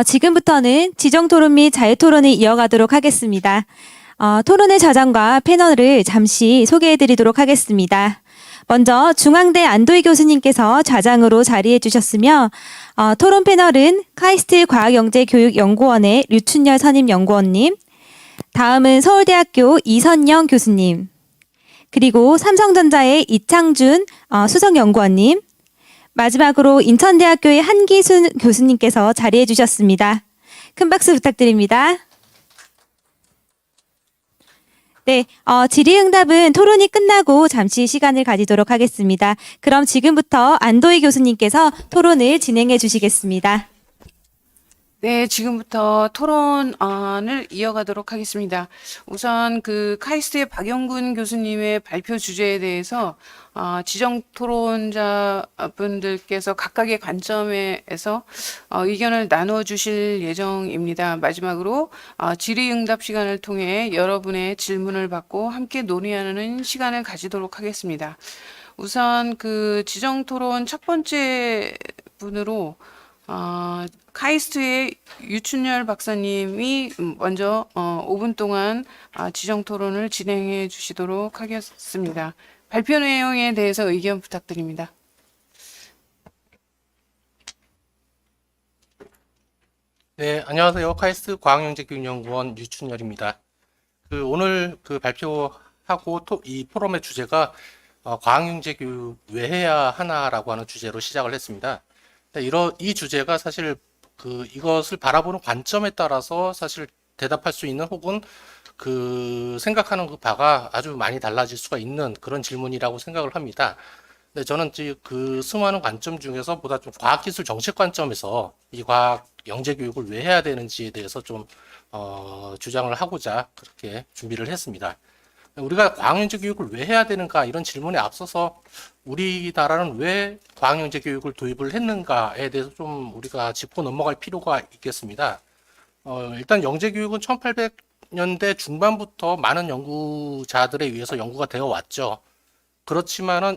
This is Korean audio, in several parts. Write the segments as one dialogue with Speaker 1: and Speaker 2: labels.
Speaker 1: 지금부터는 지정토론 및 자유토론을 이어가도록 하겠습니다. 토론의 좌장과 패널을 잠시 소개해드리도록 하겠습니다. 먼저 중앙대 안도희 교수님께서 좌장으로 자리해 주셨으며 토론 패널은 카이스트 과학영재교육연구원의 류춘열 선임연구원님, 다음은 서울대학교 이선영 교수님, 그리고 삼성전자의 이창준 수석연구원님, 마지막으로 인천대학교의 한기순 교수님께서 자리해 주셨습니다. 큰 박수 부탁드립니다. 네, 질의응답은 토론이 끝나고 잠시 시간을 가지도록 하겠습니다. 그럼 지금부터 안도희 교수님께서 토론을 진행해 주시겠습니다.
Speaker 2: 네, 지금부터 토론을 이어가도록 하겠습니다. 우선 카이스트의 박영근 교수님의 발표 주제에 대해서 지정 토론자분들께서 각각의 관점에서 의견을 나누어 주실 예정입니다. 마지막으로 질의응답 시간을 통해 여러분의 질문을 받고 함께 논의하는 시간을 가지도록 하겠습니다. 우선 지정 토론 첫 번째 분으로 카이스트의 유춘열 박사님이 먼저 5분 동안 지정 토론을 진행해 주시도록 하겠습니다. 발표 내용에 대해서 의견 부탁드립니다.
Speaker 3: 네, 안녕하세요. 카이스트 과학영재교육연구원 유춘열입니다. 오늘 발표하고 이 포럼의 주제가 과학영재교육 왜 해야 하나라고 하는 주제로 시작을 했습니다. 이 주제가 사실 이것을 바라보는 관점에 따라서 사실 대답할 수 있는 혹은 생각하는 바가 아주 많이 달라질 수가 있는 그런 질문이라고 생각을 합니다. 근데 저는 수많은 관점 중에서 보다 좀 과학기술 정책 관점에서 이 과학 영재 교육을 왜 해야 되는지에 대해서 좀 주장을 하고자 그렇게 준비를 했습니다. 우리가 과학영재 교육을 왜 해야 되는가 이런 질문에 앞서서 우리나라는 왜 과학영재 교육을 도입을 했는가에 대해서 좀 우리가 짚고 넘어갈 필요가 있겠습니다. 일단 영재 교육은 1800년대 중반부터 많은 연구자들에 의해서 연구가 되어 왔죠. 그렇지만은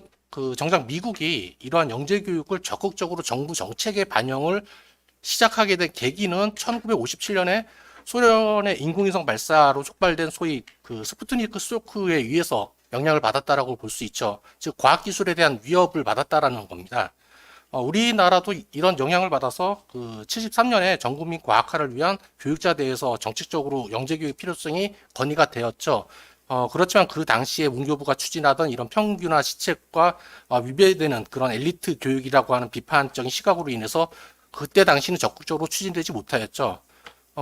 Speaker 3: 정작 미국이 이러한 영재 교육을 적극적으로 정부 정책에 반영을 시작하게 된 계기는 1957년에 소련의 인공위성 발사로 촉발된 소위 스푸트니크 쇼크에 의해서 영향을 받았다라고 볼 수 있죠. 즉 과학기술에 대한 위협을 받았다라는 겁니다. 우리나라도 이런 영향을 받아서 73년에 전국민 과학화를 위한 교육자대에서 정책적으로 영재교육 필요성이 건의가 되었죠. 그렇지만 그 당시에 문교부가 추진하던 이런 평균화 시책과 위배되는 그런 엘리트 교육이라고 하는 비판적인 시각으로 인해서 그때 당시는 적극적으로 추진되지 못하였죠.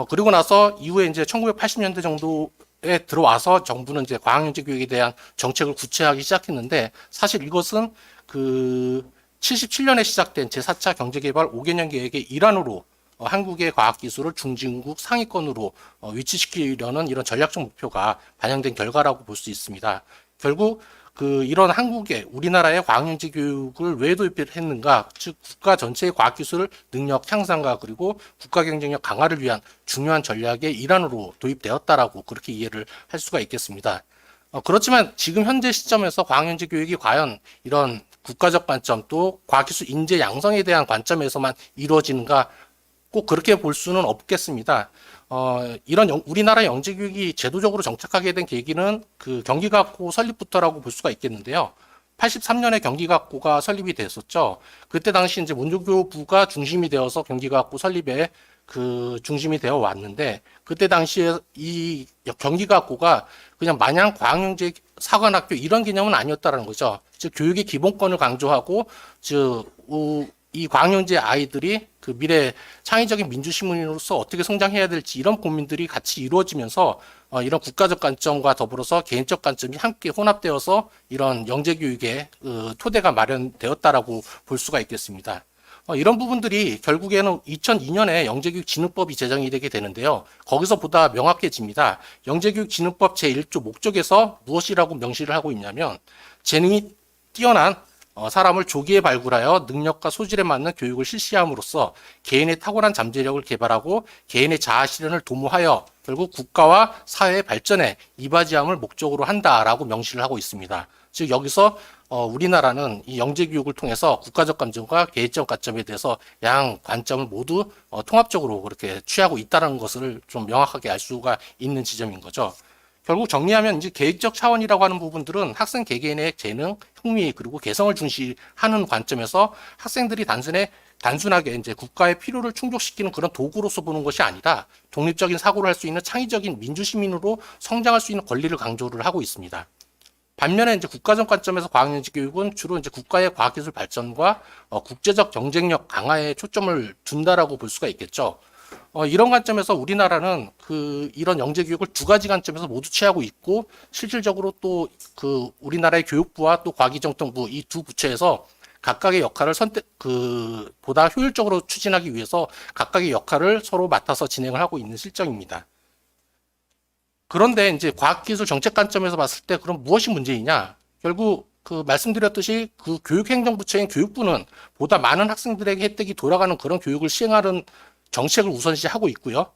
Speaker 3: 그리고 나서 이후에 이제 1980년대 정도에 들어와서 정부는 이제 과학영재 교육에 대한 정책을 구체화하기 시작했는데 사실 이것은 77년에 시작된 제4차 경제개발 5개년 계획의 일환으로 한국의 과학기술을 중진국 상위권으로 위치시키려는 이런 전략적 목표가 반영된 결과라고 볼 수 있습니다. 결국 이런 우리나라의 과학영재 교육을 왜 도입을 했는가? 즉, 국가 전체의 과학기술 능력 향상과 그리고 국가 경쟁력 강화를 위한 중요한 전략의 일환으로 도입되었다라고 그렇게 이해를 할 수가 있겠습니다. 그렇지만 지금 현재 시점에서 과학영재 교육이 과연 이런 국가적 관점 또 과학기술 인재 양성에 대한 관점에서만 이루어지는가? 꼭 그렇게 볼 수는 없겠습니다. 우리나라 영재교육이 제도적으로 정착하게 된 계기는 경기과학고 설립부터라고 볼 수가 있겠는데요. 83년에 경기과학고가 설립이 됐었죠. 그때 당시 이제 문교부가 중심이 되어서 경기과학고 설립에 중심이 되어 왔는데, 그때 당시에 이 경기과학고가 그냥 마냥 과학영재 사관학교 이런 개념은 아니었다는 거죠. 즉, 교육의 기본권을 강조하고, 이 과학영재 아이들이 미래 창의적인 민주시민으로서 어떻게 성장해야 될지 이런 고민들이 같이 이루어지면서 이런 국가적 관점과 더불어서 개인적 관점이 함께 혼합되어서 이런 영재교육의 토대가 마련되었다라고 볼 수가 있겠습니다. 이런 부분들이 결국에는 2002년에 영재교육진흥법이 제정이 되게 되는데요. 거기서 보다 명확해집니다. 영재교육진흥법 제1조 목적에서 무엇이라고 명시를 하고 있냐면 재능이 뛰어난 사람을 조기에 발굴하여 능력과 소질에 맞는 교육을 실시함으로써 개인의 탁월한 잠재력을 개발하고 개인의 자아 실현을 도모하여 결국 국가와 사회의 발전에 이바지함을 목적으로 한다라고 명시를 하고 있습니다. 즉 여기서 우리나라는 이 영재 교육을 통해서 국가적 관점과 계획적 관점에 대해서 양 관점을 모두 통합적으로 그렇게 취하고 있다는 것을 좀 명확하게 알 수가 있는 지점인 거죠. 결국 정리하면 이제 계획적 차원이라고 하는 부분들은 학생 개개인의 재능, 흥미 그리고 개성을 중시하는 관점에서 학생들이 단순하게 이제 국가의 필요를 충족시키는 그런 도구로서 보는 것이 아니라 독립적인 사고를 할 수 있는 창의적인 민주시민으로 성장할 수 있는 권리를 강조를 하고 있습니다. 반면에 이제 국가적 관점에서 과학영재 교육은 주로 이제 국가의 과학기술 발전과 국제적 경쟁력 강화에 초점을 둔다라고 볼 수가 있겠죠. 이런 관점에서 우리나라는 이런 영재 교육을 두 가지 관점에서 모두 취하고 있고 실질적으로 또 우리나라의 교육부와 또 과기정통부 이 두 부처에서 각각의 역할을 보다 효율적으로 추진하기 위해서 각각의 역할을 서로 맡아서 진행을 하고 있는 실정입니다. 그런데 이제 과학기술 정책 관점에서 봤을 때 그럼 무엇이 문제이냐? 결국 말씀드렸듯이 교육행정부처인 교육부는 보다 많은 학생들에게 혜택이 돌아가는 그런 교육을 시행하는 정책을 우선시하고 있고요.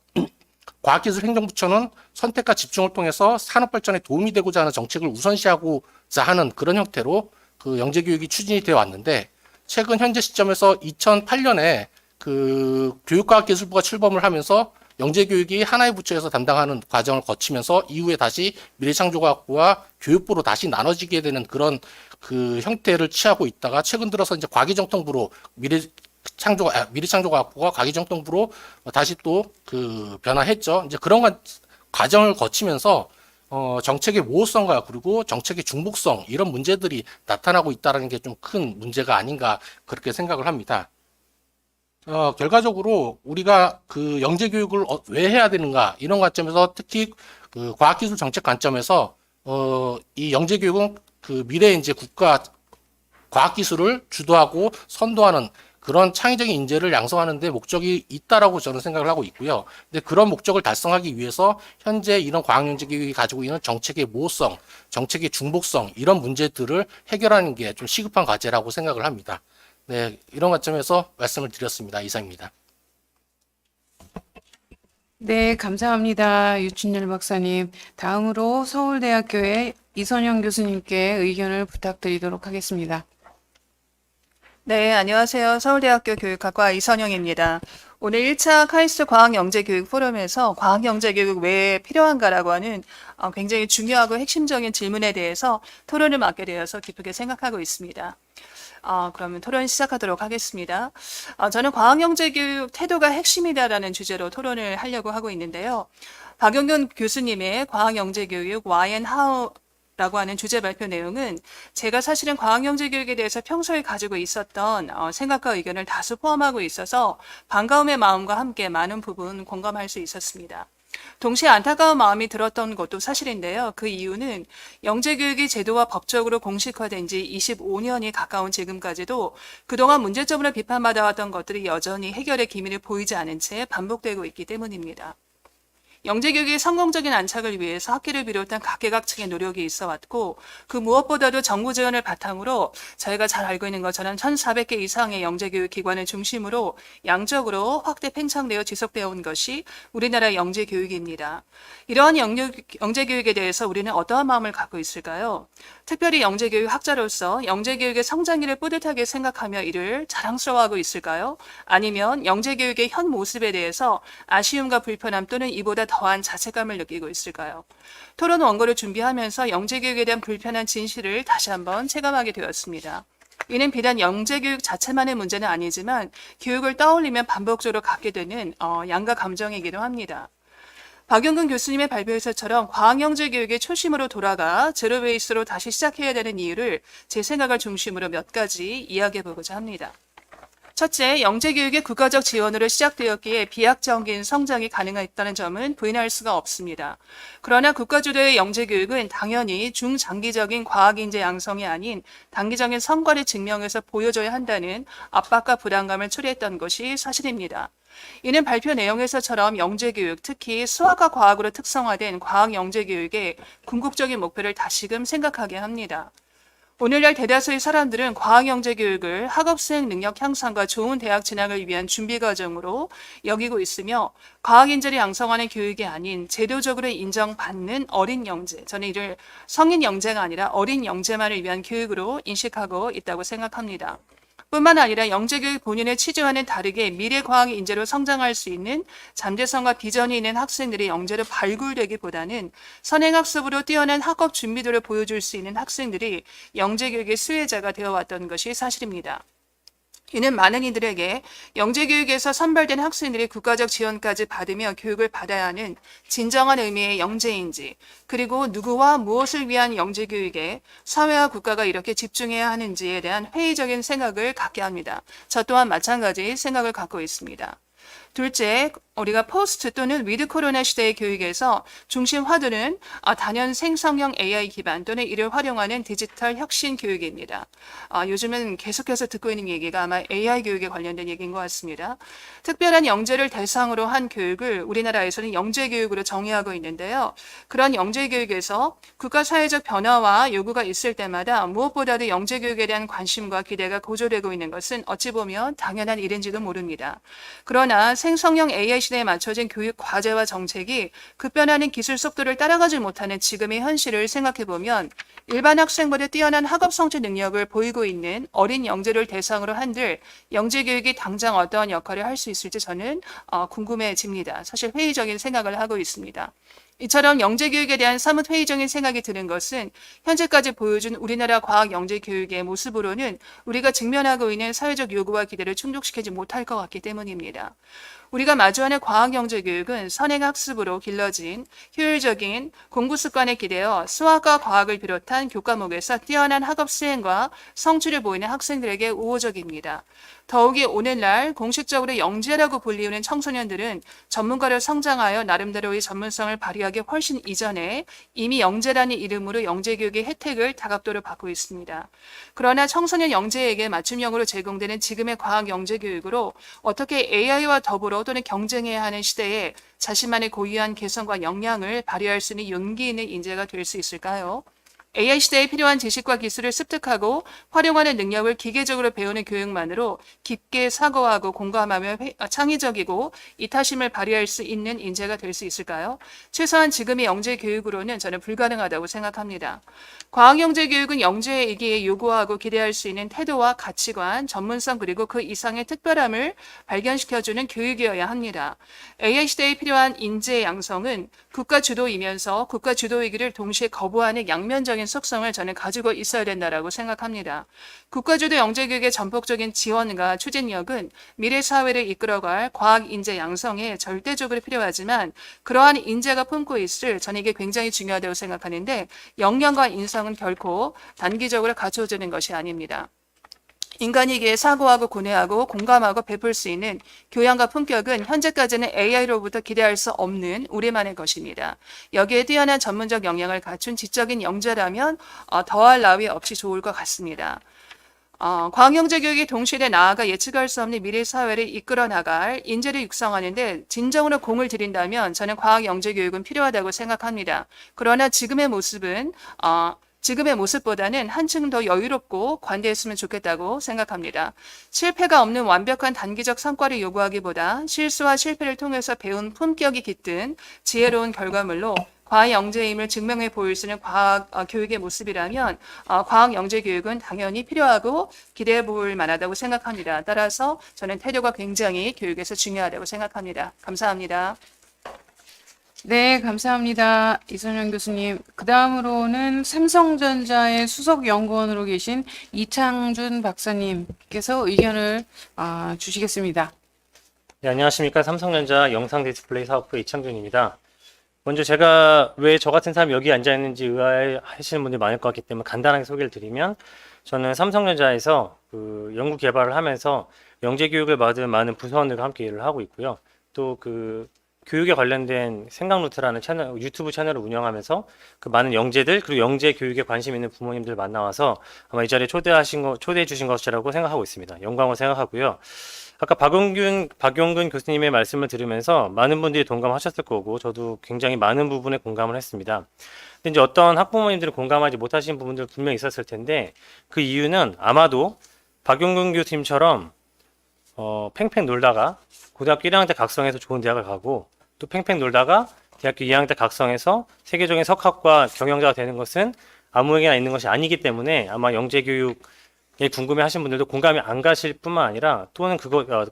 Speaker 3: 과학기술행정부처는 선택과 집중을 통해서 산업 발전에 도움이 되고자 하는 정책을 우선시하고자 하는 그런 형태로 영재교육이 추진이 되어 왔는데 최근 현재 시점에서 2008년에 교육과학기술부가 출범을 하면서 영재교육이 하나의 부처에서 담당하는 과정을 거치면서 이후에 다시 미래창조과학부와 교육부로 다시 나눠지게 되는 그런 형태를 취하고 있다가 최근 들어서 이제 과기정통부로 미래창조과학부가 과기정통부로 다시 또 변화했죠. 이제 그런 과정을 거치면서 정책의 모호성과 그리고 정책의 중복성 이런 문제들이 나타나고 있다는 게 좀 큰 문제가 아닌가 그렇게 생각을 합니다. 결과적으로 우리가 영재 교육을 왜 해야 되는가 이런 관점에서 특히 과학기술 정책 관점에서 이 영재 교육은 미래의 이제 국가 과학기술을 주도하고 선도하는 그런 창의적인 인재를 양성하는 데 목적이 있다라고 저는 생각을 하고 있고요. 근데 그런 목적을 달성하기 위해서 현재 이런 과학영재 교육이 가지고 있는 정책의 모호성, 정책의 중복성 이런 문제들을 해결하는 게 좀 시급한 과제라고 생각을 합니다. 네, 이런 관점에서 말씀을 드렸습니다. 이상입니다.
Speaker 2: 네, 감사합니다. 유춘열 박사님. 다음으로 서울대학교의 이선영 교수님께 의견을 부탁드리도록 하겠습니다.
Speaker 4: 네, 안녕하세요. 서울대학교 교육학과 이선영입니다. 오늘 1차 카이스트 과학영재교육 포럼에서 과학영재교육 왜 필요한가라고 하는 굉장히 중요하고 핵심적인 질문에 대해서 토론을 맡게 되어서 기쁘게 생각하고 있습니다. 그러면 토론 시작하도록 하겠습니다. 저는 과학영재교육 태도가 핵심이다라는 주제로 토론을 하려고 하고 있는데요. 박용균 교수님의 과학영재교육 Why and How 라고 하는 주제 발표 내용은 제가 사실은 과학영재교육에 대해서 평소에 가지고 있었던 생각과 의견을 다수 포함하고 있어서 반가움의 마음과 함께 많은 부분 공감할 수 있었습니다. 동시에 안타까운 마음이 들었던 것도 사실인데요. 그 이유는 영재교육이 제도와 법적으로 공식화된 지 25년이 가까운 지금까지도 그동안 문제점으로 비판받아왔던 것들이 여전히 해결의 기미를 보이지 않은 채 반복되고 있기 때문입니다. 영재교육의 성공적인 안착을 위해서 학계를 비롯한 각계각층의 노력이 있어 왔고 그 무엇보다도 정부 지원을 바탕으로 저희가 잘 알고 있는 것처럼 1,400개 이상의 영재교육 기관을 중심으로 양적으로 확대 팽창되어 지속되어 온 것이 우리나라의 영재교육입니다. 이러한 영재교육에 대해서 우리는 어떠한 마음을 갖고 있을까요? 특별히 영재교육 학자로서 영재교육의 성장기를 뿌듯하게 생각하며 이를 자랑스러워하고 있을까요? 아니면 영재교육의 현 모습에 대해서 아쉬움과 불편함 또는 이보다 더한 자책감을 느끼고 있을까요? 토론 원고를 준비하면서 영재교육에 대한 불편한 진실을 다시 한번 체감하게 되었습니다. 이는 비단 영재교육 자체만의 문제는 아니지만 교육을 떠올리면 반복적으로 갖게 되는 양가 감정이기도 합니다. 박용근 교수님의 발표에서처럼 과학영재교육의 초심으로 돌아가 제로 베이스로 다시 시작해야 되는 이유를 제 생각을 중심으로 몇 가지 이야기해보고자 합니다. 첫째, 영재교육의 국가적 지원으로 시작되었기에 비약적인 성장이 가능했다는 점은 부인할 수가 없습니다. 그러나 국가주도의 영재교육은 당연히 중장기적인 과학인재 양성이 아닌 단기적인 성과를 증명해서 보여줘야 한다는 압박과 부담감을 초래했던 것이 사실입니다. 이는 발표 내용에서처럼 영재교육, 특히 수학과 과학으로 특성화된 과학영재교육의 궁극적인 목표를 다시금 생각하게 합니다. 오늘날 대다수의 사람들은 과학영재 교육을 학업수행 능력 향상과 좋은 대학 진학을 위한 준비 과정으로 여기고 있으며 과학인재를 양성하는 교육이 아닌 제도적으로 인정받는 어린 영재, 저는 이를 성인 영재가 아니라 어린 영재만을 위한 교육으로 인식하고 있다고 생각합니다. 뿐만 아니라 영재교육 본인의 취지와는 다르게 미래과학 인재로 성장할 수 있는 잠재성과 비전이 있는 학생들이 영재로 발굴되기보다는 선행학습으로 뛰어난 학업 준비도를 보여줄 수 있는 학생들이 영재교육의 수혜자가 되어왔던 것이 사실입니다. 이는 많은 이들에게 영재교육에서 선발된 학생들이 국가적 지원까지 받으며 교육을 받아야 하는 진정한 의미의 영재인지, 그리고 누구와 무엇을 위한 영재교육에 사회와 국가가 이렇게 집중해야 하는지에 대한 회의적인 생각을 갖게 합니다. 저 또한 마찬가지 생각을 갖고 있습니다. 둘째, 우리가 포스트 또는 위드 코로나 시대의 교육에서 중심 화두는 단연 생성형 AI 기반 또는 이를 활용하는 디지털 혁신 교육입니다. 요즘은 계속해서 듣고 있는 얘기가 아마 AI 교육에 관련된 얘기인 것 같습니다. 특별한 영재를 대상으로 한 교육을 우리나라에서는 영재교육으로 정의하고 있는데요. 그런 영재교육에서 국가 사회적 변화와 요구가 있을 때마다 무엇보다도 영재교육에 대한 관심과 기대가 고조되고 있는 것은 어찌 보면 당연한 일인지도 모릅니다. 그러나 생성형 AI 시대에 맞춰진 교육 과제와 정책이 급변하는 기술 속도를 따라가지 못하는 지금의 현실을 생각해보면 일반 학생보다 뛰어난 학업 성취 능력을 보이고 있는 어린 영재를 대상으로 한들 영재교육이 당장 어떠한 역할을 할 수 있을지 저는 궁금해집니다. 사실 회의적인 생각을 하고 있습니다. 이처럼 영재교육에 대한 사뭇 회의적인 생각이 드는 것은 현재까지 보여준 우리나라 과학 영재교육의 모습으로는 우리가 직면하고 있는 사회적 요구와 기대를 충족시키지 못할 것 같기 때문입니다. 우리가 마주하는 과학영재교육은 선행학습으로 길러진 효율적인 공부 습관에 기대어 수학과 과학을 비롯한 교과목에서 뛰어난 학업 수행과 성취를 보이는 학생들에게 우호적입니다. 더욱이 오늘날 공식적으로 영재라고 불리우는 청소년들은 전문가로 성장하여 나름대로의 전문성을 발휘하기 훨씬 이전에 이미 영재라는 이름으로 영재교육의 혜택을 다각도로 받고 있습니다. 그러나 청소년 영재에게 맞춤형으로 제공되는 지금의 과학 영재교육으로 어떻게 AI와 더불어 또는 경쟁해야 하는 시대에 자신만의 고유한 개성과 역량을 발휘할 수 있는 용기 있는 인재가 될 수 있을까요? AI 시대에 필요한 지식과 기술을 습득하고 활용하는 능력을 기계적으로 배우는 교육만으로 깊게 사고하고 공감하며 창의적이고 이타심을 발휘할 수 있는 인재가 될 수 있을까요? 최소한 지금의 영재 교육으로는 저는 불가능하다고 생각합니다. 과학 영재 교육은 영재이기에 요구하고 기대할 수 있는 태도와 가치관, 전문성 그리고 그 이상의 특별함을 발견시켜주는 교육이어야 합니다. AI 시대에 필요한 인재 양성은 국가 주도이면서 국가 주도이기를 동시에 거부하는 양면적인 속성을 저는 가지고 있어야 된다고 생각합니다. 국가주도 영재교육의 전폭적인 지원과 추진력은 미래 사회를 이끌어갈 과학 인재 양성에 절대적으로 필요하지만 그러한 인재가 품고 있을 저는 이게 굉장히 중요하다고 생각하는데 역량과 인성은 결코 단기적으로 갖춰지는 것이 아닙니다. 인간이기에 사고하고 고뇌하고 공감하고 베풀 수 있는 교양과 품격은 현재까지는 AI로부터 기대할 수 없는 우리만의 것입니다. 여기에 뛰어난 전문적 역량을 갖춘 지적인 영재라면 더할 나위 없이 좋을 것 같습니다. 과학영재 교육이 동시에 나아가 예측할 수 없는 미래 사회를 이끌어 나갈 인재를 육성하는데 진정으로 공을 들인다면 저는 과학영재 교육은 필요하다고 생각합니다. 그러나 지금의 모습보다는 한층 더 여유롭고 관대했으면 좋겠다고 생각합니다. 실패가 없는 완벽한 단기적 성과를 요구하기보다 실수와 실패를 통해서 배운 품격이 깃든 지혜로운 결과물로 과학 영재임을 증명해 보일 수 있는 과학 교육의 모습이라면 과학 영재 교육은 당연히 필요하고 기대해 볼 만하다고 생각합니다. 따라서 저는 태도가 굉장히 교육에서 중요하다고 생각합니다. 감사합니다.
Speaker 2: 네, 감사합니다. 이선영 교수님. 그 다음으로는 삼성전자의 수석연구원으로 계신 이창준 박사님께서 의견을 주시겠습니다.
Speaker 5: 네, 안녕하십니까. 삼성전자 영상 디스플레이 사업부 이창준입니다. 먼저 제가 왜 저 같은 사람이 여기 앉아 있는지 의아해하시는 분들이 많을 것 같기 때문에 간단하게 소개를 드리면 저는 삼성전자에서 그 연구 개발을 하면서 영재 교육을 받은 많은 부서원들과 함께 일을 하고 있고요. 또 그 교육에 관련된 생각루트라는 채널, 유튜브 채널을 운영하면서 그 많은 영재들 그리고 영재 교육에 관심 있는 부모님들 만나와서 아마 이 자리에 초대해 주신 것이라고 생각하고 있습니다. 영광을 생각하고요. 아까 박용근 교수님의 말씀을 들으면서 많은 분들이 동감하셨을 거고, 저도 굉장히 많은 부분에 공감을 했습니다. 근데 이제 어떤 학부모님들은 공감하지 못하신 부분들 분명히 있었을 텐데, 그 이유는 아마도 박용근 교수님처럼 팽팽 놀다가 고등학교 1학년 때 각성해서 좋은 대학을 가고, 또 팽팽 놀다가 대학교 2학년 때 각성해서 세계적인 석학과 경영자가 되는 것은 아무에게나 있는 것이 아니기 때문에 아마 영재교육에 궁금해하신 분들도 공감이 안 가실 뿐만 아니라, 또는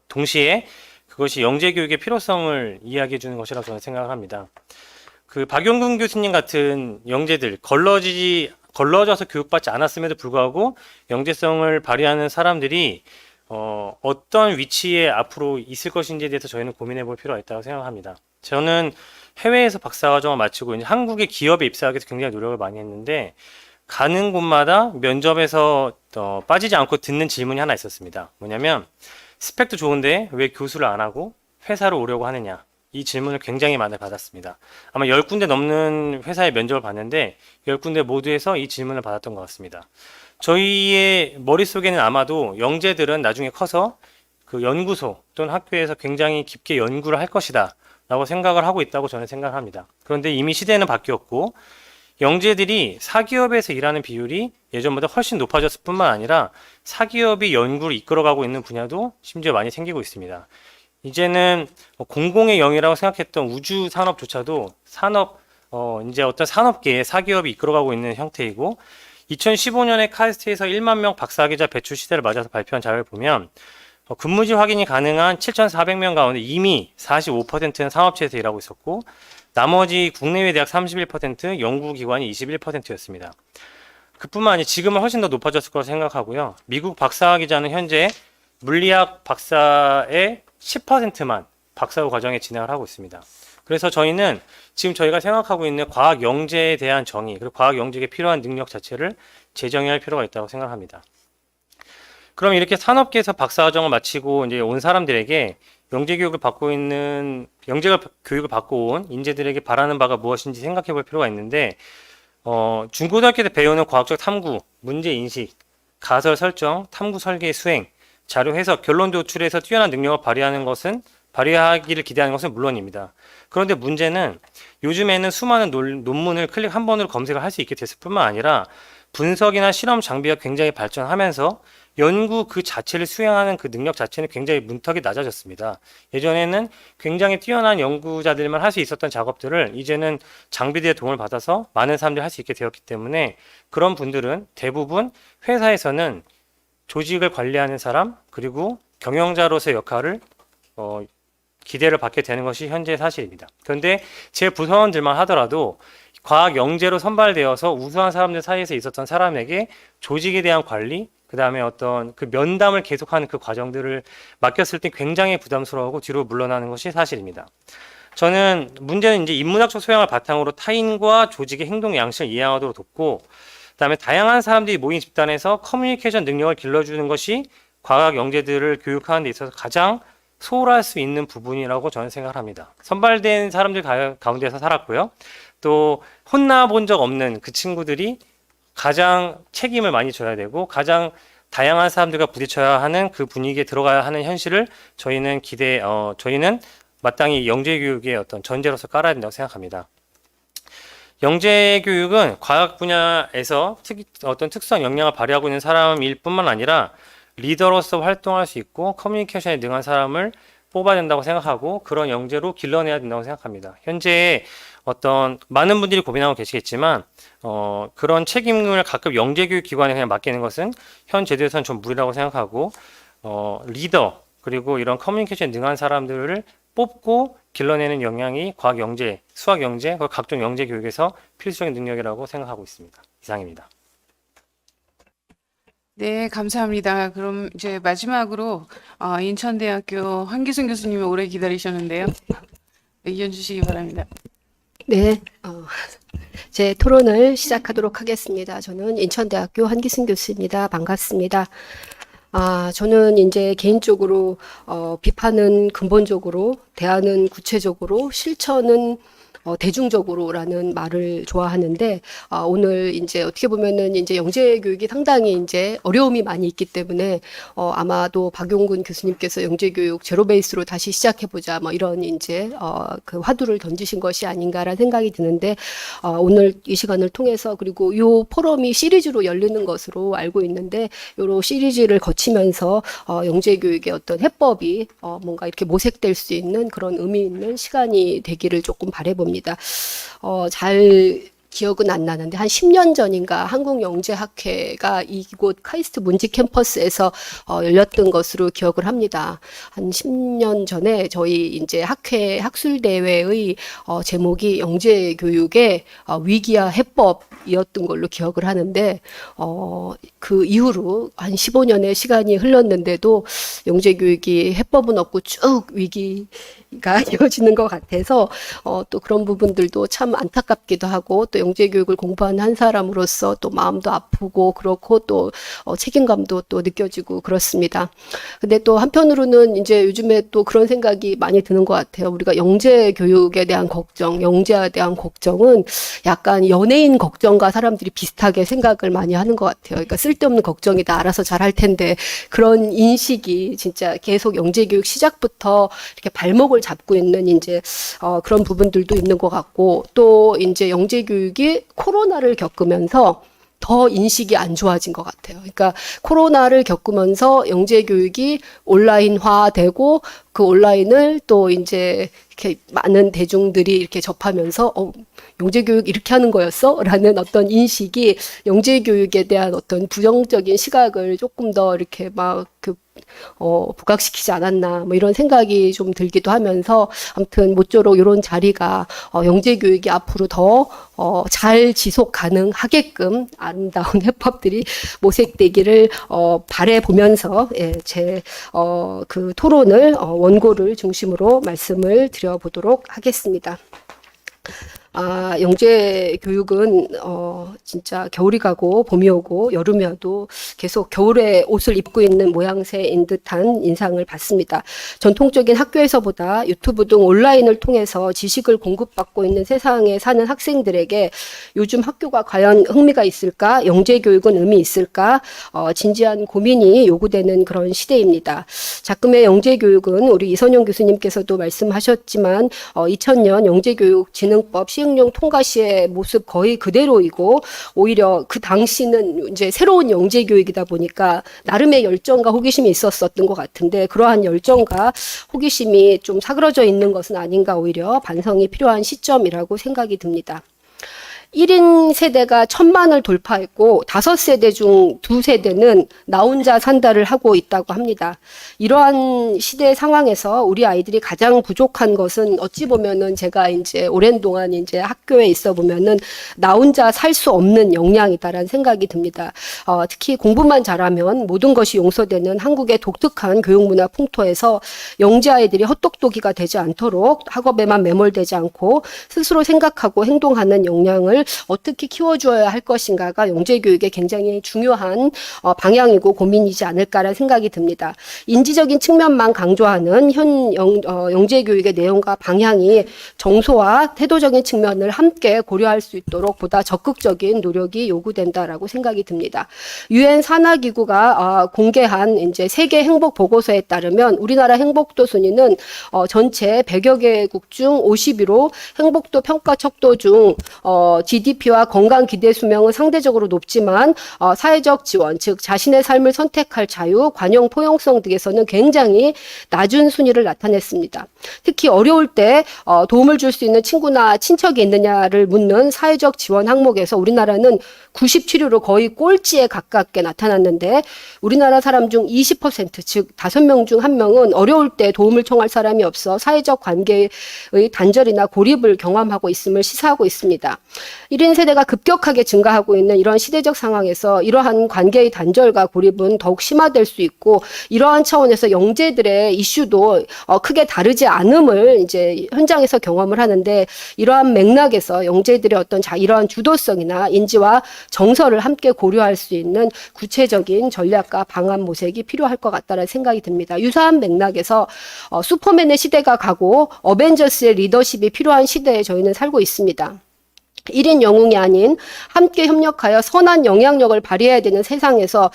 Speaker 5: 동시에 그것이 영재교육의 필요성을 이야기해 주는 것이라고 저는 생각을 합니다. 그 박용근 교수님 같은 영재들, 걸러져서 교육받지 않았음에도 불구하고 영재성을 발휘하는 사람들이 어떤 위치에 앞으로 있을 것인지에 대해서 저희는 고민해 볼 필요가 있다고 생각합니다. 저는 해외에서 박사과정을 마치고 이제 한국의 기업에 입사하기 위해서 굉장히 노력을 많이 했는데, 가는 곳마다 면접에서 빠지지 않고 듣는 질문이 하나 있었습니다. 뭐냐면, 스펙도 좋은데 왜 교수를 안 하고 회사로 오려고 하느냐. 이 질문을 굉장히 많이 받았습니다. 아마 10군데 넘는 회사의 면접을 봤는데 10군데 모두에서 이 질문을 받았던 것 같습니다. 저희의 머릿속에는 아마도 영재들은 나중에 커서 그 연구소 또는 학교에서 굉장히 깊게 연구를 할 것이다 라고 생각을 하고 있다고 저는 생각합니다. 그런데 이미 시대는 바뀌었고, 영재들이 사기업에서 일하는 비율이 예전보다 훨씬 높아졌을 뿐만 아니라 사기업이 연구를 이끌어가고 있는 분야도 심지어 많이 생기고 있습니다. 이제는 공공의 영이라고 생각했던 우주 산업조차도 이제 어떤 산업계에 사기업이 이끌어가고 있는 형태이고, 2015년에 카이스트에서 1만 명 박사학위자 배출 시대를 맞아서 발표한 자료를 보면 근무지 확인이 가능한 7,400명 가운데 이미 45%는 산업체에서 일하고 있었고, 나머지 국내외 대학 31%, 연구기관이 21%였습니다. 그뿐만 아니라 지금은 훨씬 더 높아졌을 거라고 생각하고요. 미국 박사학위자는 현재 물리학 박사의 10%만 박사후 과정에 진학을 하고 있습니다. 그래서 저희는 지금 저희가 생각하고 있는 과학 영재에 대한 정의, 그리고 과학 영재에 필요한 능력 자체를 재정의할 필요가 있다고 생각합니다. 그럼 이렇게 산업계에서 박사과정을 마치고 이제 온 사람들에게 영재 교육을 받고 온 인재들에게 바라는 바가 무엇인지 생각해 볼 필요가 있는데, 중고등학교 때 배우는 과학적 탐구, 문제 인식, 가설 설정, 탐구 설계 수행, 자료 해석, 결론 도출에서 뛰어난 능력을 발휘하기를 기대하는 것은 물론입니다. 그런데 문제는 요즘에는 수많은 논문을 클릭 한 번으로 검색을 할 수 있게 됐을 뿐만 아니라 분석이나 실험 장비가 굉장히 발전하면서 연구 그 자체를 수행하는 그 능력 자체는 굉장히 문턱이 낮아졌습니다. 예전에는 굉장히 뛰어난 연구자들만 할 수 있었던 작업들을 이제는 장비들의 도움을 받아서 많은 사람들이 할 수 있게 되었기 때문에, 그런 분들은 대부분 회사에서는 조직을 관리하는 사람, 그리고 경영자로서의 역할을 기대를 받게 되는 것이 현재 사실입니다. 그런데 제 부서원들만 하더라도 과학 영재로 선발되어서 우수한 사람들 사이에서 있었던 사람에게 조직에 대한 관리, 그 다음에 어떤 그 면담을 계속하는 그 과정들을 맡겼을 때 굉장히 부담스러워하고 뒤로 물러나는 것이 사실입니다. 저는 문제는 이제 인문학적 소양을 바탕으로 타인과 조직의 행동 양식을 이해하도록 돕고, 그다음에 다양한 사람들이 모인 집단에서 커뮤니케이션 능력을 길러주는 것이 과학 영재들을 교육하는 데 있어서 가장 소홀할 수 있는 부분이라고 저는 생각합니다. 선발된 사람들 가운데서 살았고요. 또 혼나본 적 없는 그 친구들이 가장 책임을 많이 져야 되고 가장 다양한 사람들과 부딪혀야 하는 그 분위기에 들어가야 하는 현실을 저희는 마땅히 영재 교육의 어떤 전제로서 깔아야 된다고 생각합니다. 영재 교육은 과학 분야에서 어떤 특수한 역량을 발휘하고 있는 사람일 뿐만 아니라 리더로서 활동할 수 있고 커뮤니케이션에 능한 사람을 뽑아야 된다고 생각하고, 그런 영재로 길러내야 된다고 생각합니다. 현재 어떤 많은 분들이 고민하고 계시겠지만 그런 책임을 가끔 영재교육 기관에 그냥 맡기는 것은 현 제도에서는 좀 무리라고 생각하고, 리더 그리고 이런 커뮤니케이션에 능한 사람들을 뽑고 길러내는 역량이 과학 영재, 수학 영재, 각종 영재 교육에서 필수적인 능력이라고 생각하고 있습니다. 이상입니다.
Speaker 2: 네, 감사합니다. 그럼 이제 마지막으로 인천대학교 한기순 교수님이 오래 기다리셨는데요. 의견 주시기 바랍니다.
Speaker 6: 네, 제 토론을 시작하도록 하겠습니다. 저는 인천대학교 한기순 교수입니다. 반갑습니다. 저는 이제 개인적으로 비판은 근본적으로 대안은 구체적으로, 실천은 대중적으로라는 말을 좋아하는데, 오늘 이제 어떻게 보면은 이제 영재 교육이 상당히 이제 어려움이 많이 있기 때문에, 아마도 박용근 교수님께서 영재 교육 제로 베이스로 다시 시작해보자, 뭐 이런 이제, 그 화두를 던지신 것이 아닌가라는 생각이 드는데, 오늘 이 시간을 통해서, 그리고 요 포럼이 시리즈로 열리는 것으로 알고 있는데, 요런 시리즈를 거치면서, 영재 교육의 어떤 해법이, 뭔가 이렇게 모색될 수 있는 그런 의미 있는 시간이 되기를 조금 바라봅니다. 잘 기억은 안 나는데 한 10년 전인가 한국영재학회가 이곳 카이스트 문지 캠퍼스에서 열렸던 것으로 기억을 합니다. 한 10년 전에 저희 이제 학회 학술대회의 제목이 영재교육의 위기와 해법이었던 걸로 기억을 하는데, 그 이후로 한 15년의 시간이 흘렀는데도 영재교육이 해법은 없고 쭉 위기가 이어지는 것 같아서 또 그런 부분들도 참 안타깝기도 하고, 또 영재교육을 공부하는 한 사람으로서 또 마음도 아프고 그렇고, 또 책임감도 또 느껴지고 그렇습니다. 근데 또 한편으로는 이제 요즘에 또 그런 생각이 많이 드는 것 같아요. 우리가 영재교육에 대한 걱정, 영재에 대한 걱정은 약간 연예인 걱정과 사람들이 비슷하게 생각을 많이 하는 것 같아요. 그러니까 쓸데없는 걱정이다, 알아서 잘할 텐데, 그런 인식이 진짜 계속 영재교육 시작부터 이렇게 발목을 잡고 있는 이제 그런 부분들도 있는 것 같고, 또 이제 영재교육이 코로나를 겪으면서 더 인식이 안 좋아진 것 같아요. 그러니까 코로나를 겪으면서 영재교육이 온라인화되고, 그 온라인을 또 이제 이렇게 많은 대중들이 이렇게 접하면서 영재교육 이렇게 하는 거였어? 라는 어떤 인식이 영재교육에 대한 어떤 부정적인 시각을 조금 더 이렇게 막 부각시키지 않았나, 뭐 이런 생각이 좀 들기도 하면서, 아무튼 모쪼록 이런 자리가 영재교육이 앞으로 더 잘 지속 가능하게끔 아름다운 해법들이 모색되기를 바라보면서, 예, 제 그 토론을 원고를 중심으로 말씀을 드려보도록 하겠습니다. 영재 교육은 진짜 겨울이 가고 봄이 오고 여름이 와도 계속 겨울에 옷을 입고 있는 모양새인 듯한 인상을 받습니다. 전통적인 학교에서보다 유튜브 등 온라인을 통해서 지식을 공급받고 있는 세상에 사는 학생들에게 요즘 학교가 과연 흥미가 있을까? 영재 교육은 의미 있을까? 진지한 고민이 요구되는 그런 시대입니다. 작금의 영재 교육은 우리 이선영 교수님께서도 말씀하셨지만 2000년 영재교육진흥법 시행령 통과 시의 모습 거의 그대로이고, 오히려 그 당시는 이제 새로운 영재 교육이다 보니까 나름의 열정과 호기심이 있었던 것 같은데, 그러한 열정과 호기심이 좀 사그러져 있는 것은 아닌가, 오히려 반성이 필요한 시점이라고 생각이 듭니다. 1인 세대가 1000만을 돌파했고 5세대 중 2세대는 나 혼자 산다를 하고 있다고 합니다. 이러한 시대 상황에서 우리 아이들이 가장 부족한 것은, 어찌 보면은 제가 이제 오랜 동안 이제 학교에 있어 보면은 나 혼자 살 수 없는 역량이다라는 생각이 듭니다. 특히 공부만 잘하면 모든 것이 용서되는 한국의 독특한 교육문화 풍토에서 영재 아이들이 헛똑똑이가 되지 않도록 학업에만 매몰되지 않고 스스로 생각하고 행동하는 역량을 어떻게 키워줘야 할 것인가가 영재교육의 굉장히 중요한 방향이고 고민이지 않을까라는 생각이 듭니다. 인지적인 측면만 강조하는 현 영재교육의 내용과 방향이 정서와 태도적인 측면을 함께 고려할 수 있도록 보다 적극적인 노력이 요구된다라고 생각이 듭니다. 유엔 산하기구가 공개한 이제 세계 행복 보고서에 따르면 우리나라 행복도 순위는 전체 100여 개국 중 50위로 행복도 평가 척도 중 GDP와 건강 기대 수명은 상대적으로 높지만 사회적 지원, 즉 자신의 삶을 선택할 자유, 관용 포용성 등에서는 굉장히 낮은 순위를 나타냈습니다. 특히 어려울 때 도움을 줄 수 있는 친구나 친척이 있느냐를 묻는 사회적 지원 항목에서 우리나라는 97위로 거의 꼴찌에 가깝게 나타났는데, 우리나라 사람 중 20%, 즉 5명 중 1명은 어려울 때 도움을 청할 사람이 없어 사회적 관계의 단절이나 고립을 경험하고 있음을 시사하고 있습니다. 1인 세대가 급격하게 증가하고 있는 이런 시대적 상황에서 이러한 관계의 단절과 고립은 더욱 심화될 수 있고, 이러한 차원에서 영재들의 이슈도 크게 다르지 않음을 이제 현장에서 경험을 하는데, 이러한 맥락에서 영재들의 어떤 이러한 주도성이나 인지와 정서를 함께 고려할 수 있는 구체적인 전략과 방안 모색이 필요할 것 같다는 생각이 듭니다. 유사한 맥락에서 슈퍼맨의 시대가 가고 어벤져스의 리더십이 필요한 시대에 저희는 살고 있습니다. 1인 영웅이 아닌 함께 협력하여 선한 영향력을 발휘해야 되는 세상에서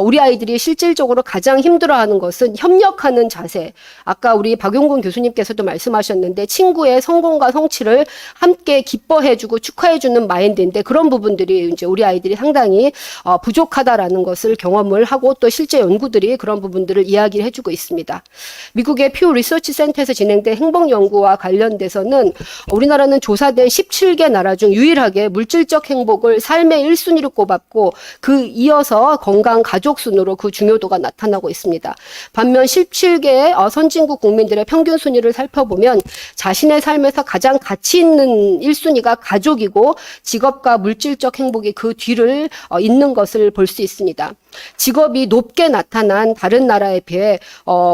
Speaker 6: 우리 아이들이 실질적으로 가장 힘들어하는 것은 협력하는 자세. 아까 우리 박용근 교수님께서도 말씀하셨는데, 친구의 성공과 성취를 함께 기뻐해주고 축하해주는 마인드인데, 그런 부분들이 이제 우리 아이들이 상당히 부족하다라는 것을 경험을 하고, 또 실제 연구들이 그런 부분들을 이야기를 해주고 있습니다. 미국의 퓨 리서치 센터에서 진행된 행복 연구와 관련돼서는 우리나라는 조사된 17개 나라 중 유일하게 물질적 행복을 삶의 1순위로 꼽았고, 그 이어서 건강 가족 순으로 그 중요도가 나타나고 있습니다. 반면 17개의 선진국 국민들의 평균 순위를 살펴보면 자신의 삶에서 가장 가치 있는 1순위가 가족이고, 직업과 물질적 행복이 그 뒤를 잇는 것을 볼 수 있습니다. 직업이 높게 나타난 다른 나라에 비해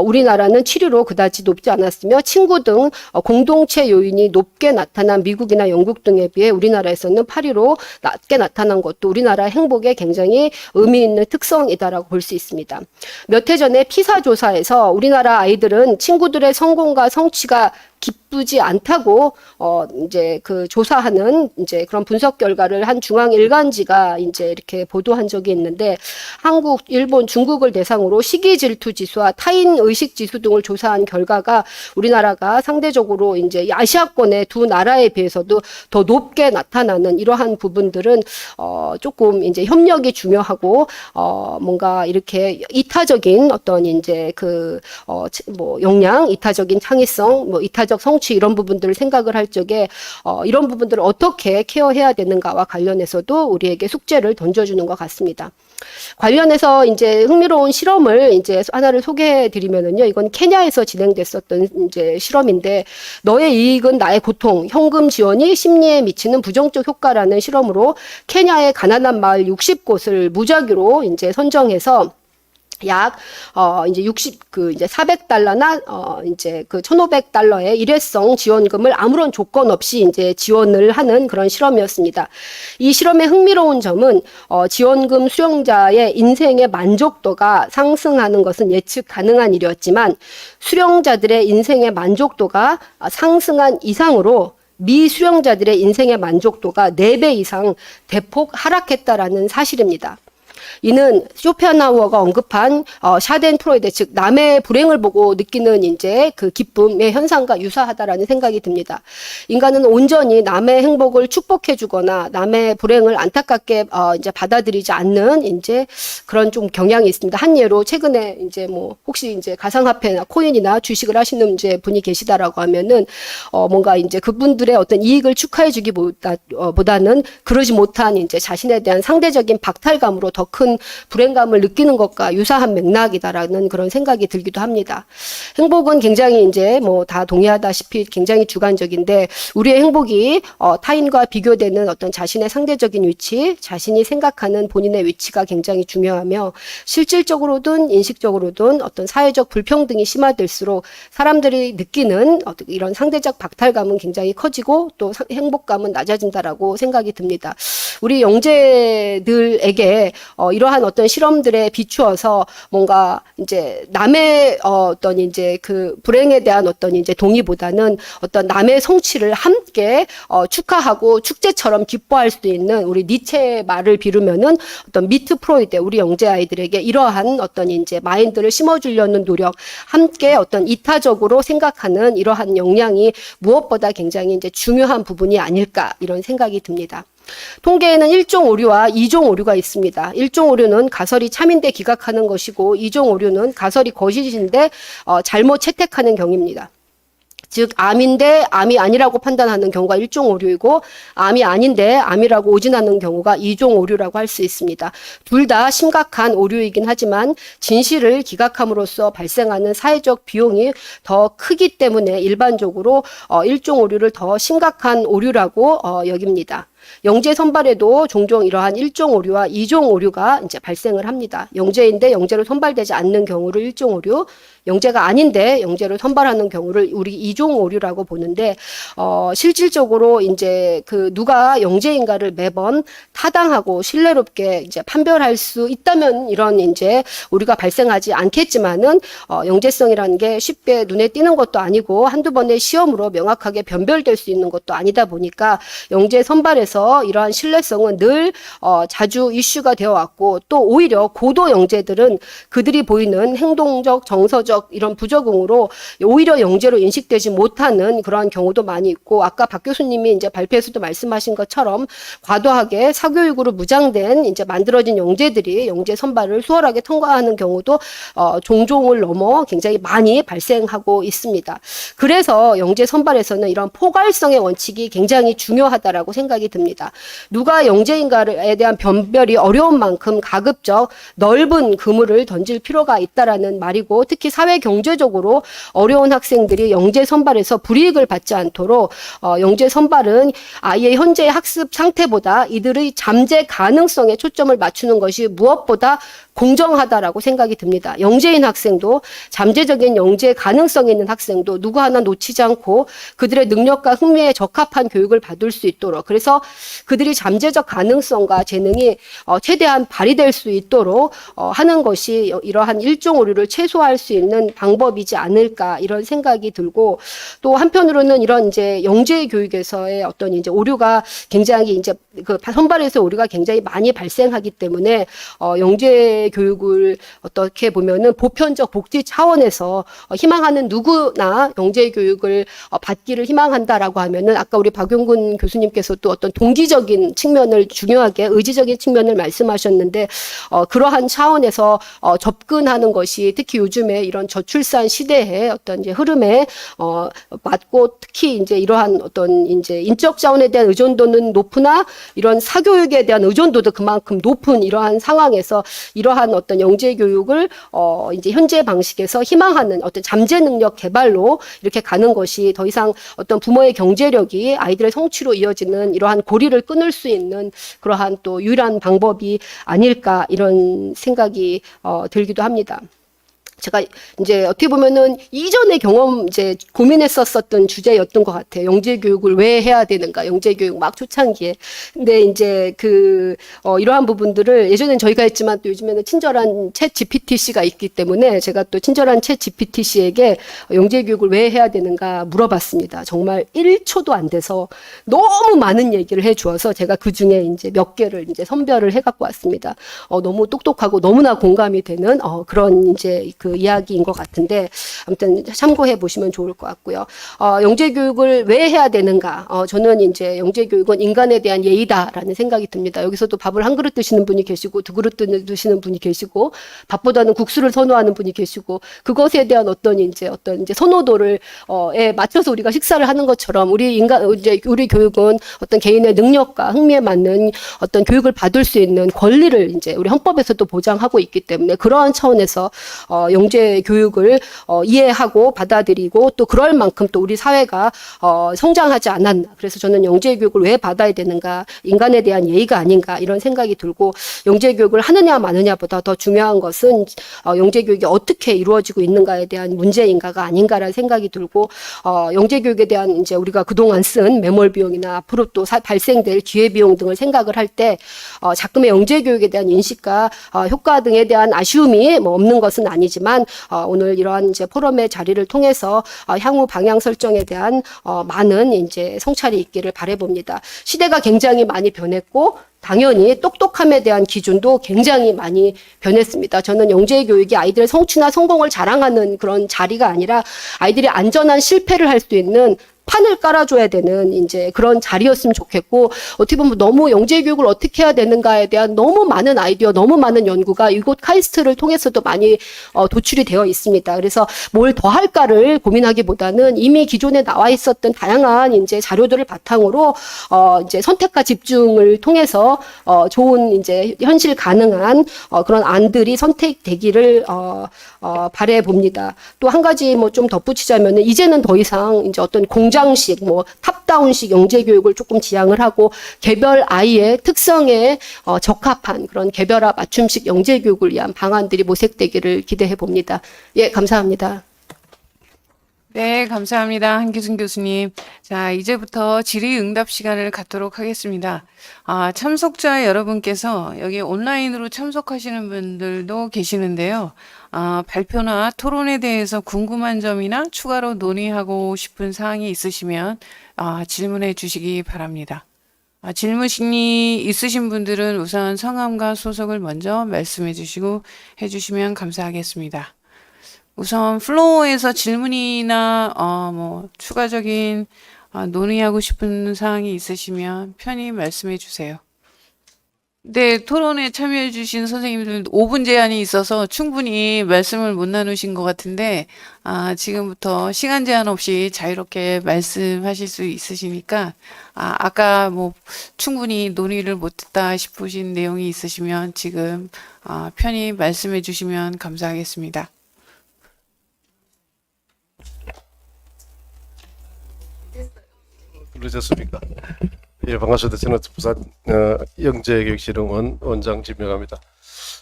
Speaker 6: 우리나라는 7위로 그다지 높지 않았으며, 친구 등 공동체 요인이 높게 나타난 미국이나 영국 등에 비해 우리나라에서는 8위로 낮게 나타난 것도 우리나라 행복에 굉장히 의미 있는 특성이다라고 볼 수 있습니다. 몇 해 전에 피사 조사에서 우리나라 아이들은 친구들의 성공과 성취가 기쁘지 않다고 이제 그 조사하는 이제 그런 분석 결과를 한 중앙 일간지가 이제 이렇게 보도한 적이 있는데, 한국, 일본, 중국을 대상으로 시기 질투 지수와 타인 의식 지수 등을 조사한 결과가 우리나라가 상대적으로 이제 아시아권의 두 나라에 비해서도 더 높게 나타나는 이러한 부분들은 조금 이제 협력이 중요하고 뭔가 이렇게 이타적인 어떤 이제 그 뭐 역량, 이타적인 창의성, 뭐 이타적 성취 이런 부분들을 생각을 할 적에 이런 부분들을 어떻게 케어해야 되는가와 관련해서도 우리에게 숙제를 던져주는 것 같습니다. 관련해서 이제 흥미로운 실험을 이제 하나를 소개해 드리면은요, 이건 케냐에서 진행됐었던 이제 실험인데, 너의 이익은 나의 고통, 현금 지원이 심리에 미치는 부정적 효과라는 실험으로 케냐의 가난한 마을 60곳을 무작위로 이제 선정해서 약 이제 이제 400달러나 이제 그 1,500달러의 일회성 지원금을 아무런 조건 없이 이제 지원을 하는 그런 실험이었습니다. 이 실험의 흥미로운 점은 지원금 수령자의 인생의 만족도가 상승하는 것은 예측 가능한 일이었지만, 수령자들의 인생의 만족도가 상승한 이상으로 미수령자들의 인생의 만족도가 4배 이상 대폭 하락했다라는 사실입니다. 이는 쇼펜하우어가 언급한 샤덴프로이데, 즉 남의 불행을 보고 느끼는 이제 그 기쁨의 현상과 유사하다라는 생각이 듭니다. 인간은 온전히 남의 행복을 축복해주거나 남의 불행을 안타깝게 이제 받아들이지 않는 이제 그런 좀 경향이 있습니다. 한 예로 최근에 이제 뭐 혹시 이제 가상화폐나 코인이나 주식을 하시는 이제 분이 계시다라고 하면은 뭔가 이제 그분들의 어떤 이익을 축하해주기보다는 그러지 못한 이제 자신에 대한 상대적인 박탈감으로 더 큰 불행감을 느끼는 것과 유사한 맥락이다라는 그런 생각이 들기도 합니다. 행복은 굉장히 이제 뭐 다 동의하다시피 굉장히 주관적인데, 우리의 행복이 타인과 비교되는 어떤 자신의 상대적인 위치, 자신이 생각하는 본인의 위치가 굉장히 중요하며, 실질적으로든 인식적으로든 어떤 사회적 불평등이 심화될수록 사람들이 느끼는 이런 상대적 박탈감은 굉장히 커지고 또 행복감은 낮아진다라고 생각이 듭니다. 우리 영재들에게 이러한 어떤 실험들에 비추어서 뭔가 이제 남의 어떤 이제 그 불행에 대한 어떤 이제 동의보다는 어떤 남의 성취를 함께 축하하고 축제처럼 기뻐할 수 있는, 우리 니체의 말을 비르면은 어떤 미트 프로이데, 우리 영재 아이들에게 이러한 어떤 이제 마인드를 심어주려는 노력, 함께 어떤 이타적으로 생각하는 이러한 역량이 무엇보다 굉장히 이제 중요한 부분이 아닐까, 이런 생각이 듭니다. 통계에는 1종 오류와 2종 오류가 있습니다. 1종 오류는 가설이 참인데 기각하는 것이고, 2종 오류는 가설이 거짓인데 잘못 채택하는 경우입니다. 즉 암인데 암이 아니라고 판단하는 경우가 1종 오류이고 암이 아닌데 암이라고 오진하는 경우가 2종 오류라고 할 수 있습니다. 둘 다 심각한 오류이긴 하지만 진실을 기각함으로써 발생하는 사회적 비용이 더 크기 때문에 일반적으로 1종 오류를 더 심각한 오류라고 여깁니다. 영재 선발에도 종종 이러한 1종 오류와 2종 오류가 이제 발생을 합니다. 영재인데 영재로 선발되지 않는 경우를 1종 오류, 영재가 아닌데 영재로 선발하는 경우를 우리 2종 오류라고 보는데 실질적으로 이제 그 누가 영재인가를 매번 타당하고 신뢰롭게 이제 판별할 수 있다면 이런 이제 오류가 발생하지 않겠지만은 영재성이라는 게 쉽게 눈에 띄는 것도 아니고 한두 번의 시험으로 명확하게 변별될 수 있는 것도 아니다 보니까 영재 선발에서 이러한 신뢰성은 늘 자주 이슈가 되어 왔고 또 오히려 고도 영재들은 그들이 보이는 행동적, 정서적 이런 부적응으로 오히려 영재로 인식되지 못하는 그러한 경우도 많이 있고 아까 박 교수님이 이제 발표에서도 말씀하신 것처럼 과도하게 사교육으로 무장된 이제 만들어진 영재들이 영재 선발을 수월하게 통과하는 경우도 종종을 넘어 굉장히 많이 발생하고 있습니다. 그래서 영재 선발에서는 이런 포괄성의 원칙이 굉장히 중요하다라고 생각이 듭니다. 누가 영재인가에 대한 변별이 어려운 만큼 가급적 넓은 그물을 던질 필요가 있다라는 말이고 특히 사회 경제적으로 어려운 학생들이 영재 선발에서 불이익을 받지 않도록 영재 선발은 아이의 현재의 학습 상태보다 이들의 잠재 가능성에 초점을 맞추는 것이 무엇보다 공정하다라고 생각이 듭니다. 영재인 학생도 잠재적인 영재 가능성이 있는 학생도 누구 하나 놓치지 않고 그들의 능력과 흥미에 적합한 교육을 받을 수 있도록 그래서 그들이 잠재적 가능성과 재능이 최대한 발휘될 수 있도록 하는 것이 이러한 1종 오류를 최소화할 수 있는 방법이지 않을까 이런 생각이 들고 또 한편으로는 이런 이제 영재 교육에서의 어떤 이제 오류가 굉장히 이제 그 선발에서 오류가 굉장히 많이 발생하기 때문에 영재 교육을 어떻게 보면은 보편적 복지 차원에서 희망하는 누구나 영재 교육을 받기를 희망한다라고 하면은 아까 우리 박용근 교수님께서도 어떤 동기적인 측면을 중요하게 의지적인 측면을 말씀하셨는데 그러한 차원에서 접근하는 것이 특히 요즘에 이런 저출산 시대의 어떤 이제 흐름에 맞고 특히 이제 이러한 어떤 이제 인적 자원에 대한 의존도는 높으나 이런 사교육에 대한 의존도도 그만큼 높은 이러한 상황에서 이러한 어떤 영재 교육을 이제 현재 방식에서 희망하는 어떤 잠재 능력 개발로 이렇게 가는 것이 더 이상 어떤 부모의 경제력이 아이들의 성취로 이어지는 이러한 고리를 끊을 수 있는 그러한 또 유일한 방법이 아닐까 이런 생각이 들기도 합니다. 제가 이제 어떻게 보면은 이전의 경험 이제 고민했었던 주제였던 것 같아요. 영재 교육을 왜 해야 되는가? 영재 교육 막 초창기에. 근데 이제 이러한 부분들을 예전엔 저희가 했지만 또 요즘에는 친절한 챗 GPTC가 있기 때문에 제가 또 친절한 챗 GPTC에게 영재 교육을 왜 해야 되는가 물어봤습니다. 정말 1초도 안 돼서 너무 많은 얘기를 해 주어서 제가 그 중에 이제 몇 개를 이제 선별을 해 갖고 왔습니다. 너무 똑똑하고 너무나 공감이 되는 그런 이제 그 이야기인 것 같은데 아무튼 참고해 보시면 좋을 것 같고요. 영재 교육을 왜 해야 되는가? 저는 이제 영재 교육은 인간에 대한 예의다라는 생각이 듭니다. 여기서도 밥을 한 그릇 드시는 분이 계시고 두 그릇 드시는 분이 계시고 밥보다는 국수를 선호하는 분이 계시고 그것에 대한 어떤 이제 선호도를 에 맞춰서 우리가 식사를 하는 것처럼 우리 교육은 어떤 개인의 능력과 흥미에 맞는 어떤 교육을 받을 수 있는 권리를 이제 우리 헌법에서도 보장하고 있기 때문에 그러한 차원에서 영재 교육을 이해하고 받아들이고 또 그럴 만큼 또 우리 사회가 성장하지 않았나. 그래서 저는 영재 교육을 왜 받아야 되는가. 인간에 대한 예의가 아닌가 이런 생각이 들고 영재 교육을 하느냐 마느냐보다 더 중요한 것은 영재 교육이 어떻게 이루어지고 있는가에 대한 문제인가가 아닌가라는 생각이 들고 영재 교육에 대한 이제 우리가 그동안 쓴 매몰 비용이나 앞으로 또 발생될 기회 비용 등을 생각을 할 때 자금의 영재 교육에 대한 인식과 효과 등에 대한 아쉬움이 뭐 없는 것은 아니지만 오늘 이러한 이제 포럼의 자리를 통해서 향후 방향 설정에 대한 많은 이제 성찰이 있기를 바라봅니다. 시대가 굉장히 많이 변했고 당연히 똑똑함에 대한 기준도 굉장히 많이 변했습니다. 저는 영재 교육이 아이들의 성취나 성공을 자랑하는 그런 자리가 아니라 아이들이 안전한 실패를 할 수 있는 판을 깔아줘야 되는 이제 그런 자리였으면 좋겠고, 어떻게 보면 너무 영재 교육을 어떻게 해야 되는가에 대한 너무 많은 아이디어, 너무 많은 연구가 이곳 카이스트를 통해서도 많이 도출이 되어 있습니다. 그래서 뭘 더 할까를 고민하기보다는 이미 기존에 나와 있었던 다양한 이제 자료들을 바탕으로 이제 선택과 집중을 통해서 좋은 이제 현실 가능한 그런 안들이 선택되기를 바래 봅니다. 또 한 가지 뭐 좀 덧붙이자면은 이제는 더 이상 이제 어떤 공장식 뭐 탑다운식 영재 교육을 조금 지향을 하고 개별 아이의 특성에 적합한 그런 개별화 맞춤식 영재 교육을 위한 방안들이 모색되기를 기대해 봅니다. 예, 감사합니다.
Speaker 2: 네, 감사합니다. 한기순 교수님. 자, 이제부터 질의응답 시간을 갖도록 하겠습니다. 참석자 여러분께서 여기 온라인으로 참석하시는 분들도 계시는데요. 발표나 토론에 대해서 궁금한 점이나 추가로 논의하고 싶은 사항이 있으시면 질문해 주시기 바랍니다. 질문이 있으신 분들은 우선 성함과 소속을 먼저 말씀해 주시고 해주시면 감사하겠습니다. 우선 플로어에서 질문이나 뭐 추가적인 논의하고 싶은 사항이 있으시면 편히 말씀해 주세요. 네, 토론에 참여해 주신 선생님들 5분 제한이 있어서 충분히 말씀을 못 나누신 것 같은데 지금부터 시간 제한 없이 자유롭게 말씀하실 수 있으시니까 아까 뭐 충분히 논의를 못했다 싶으신 내용이 있으시면 지금 편히 말씀해 주시면 감사하겠습니다.
Speaker 7: 부르셨습니까? 예, 반갑습니다. 저는 부산 영재교육실흥원 원장 진명합니다.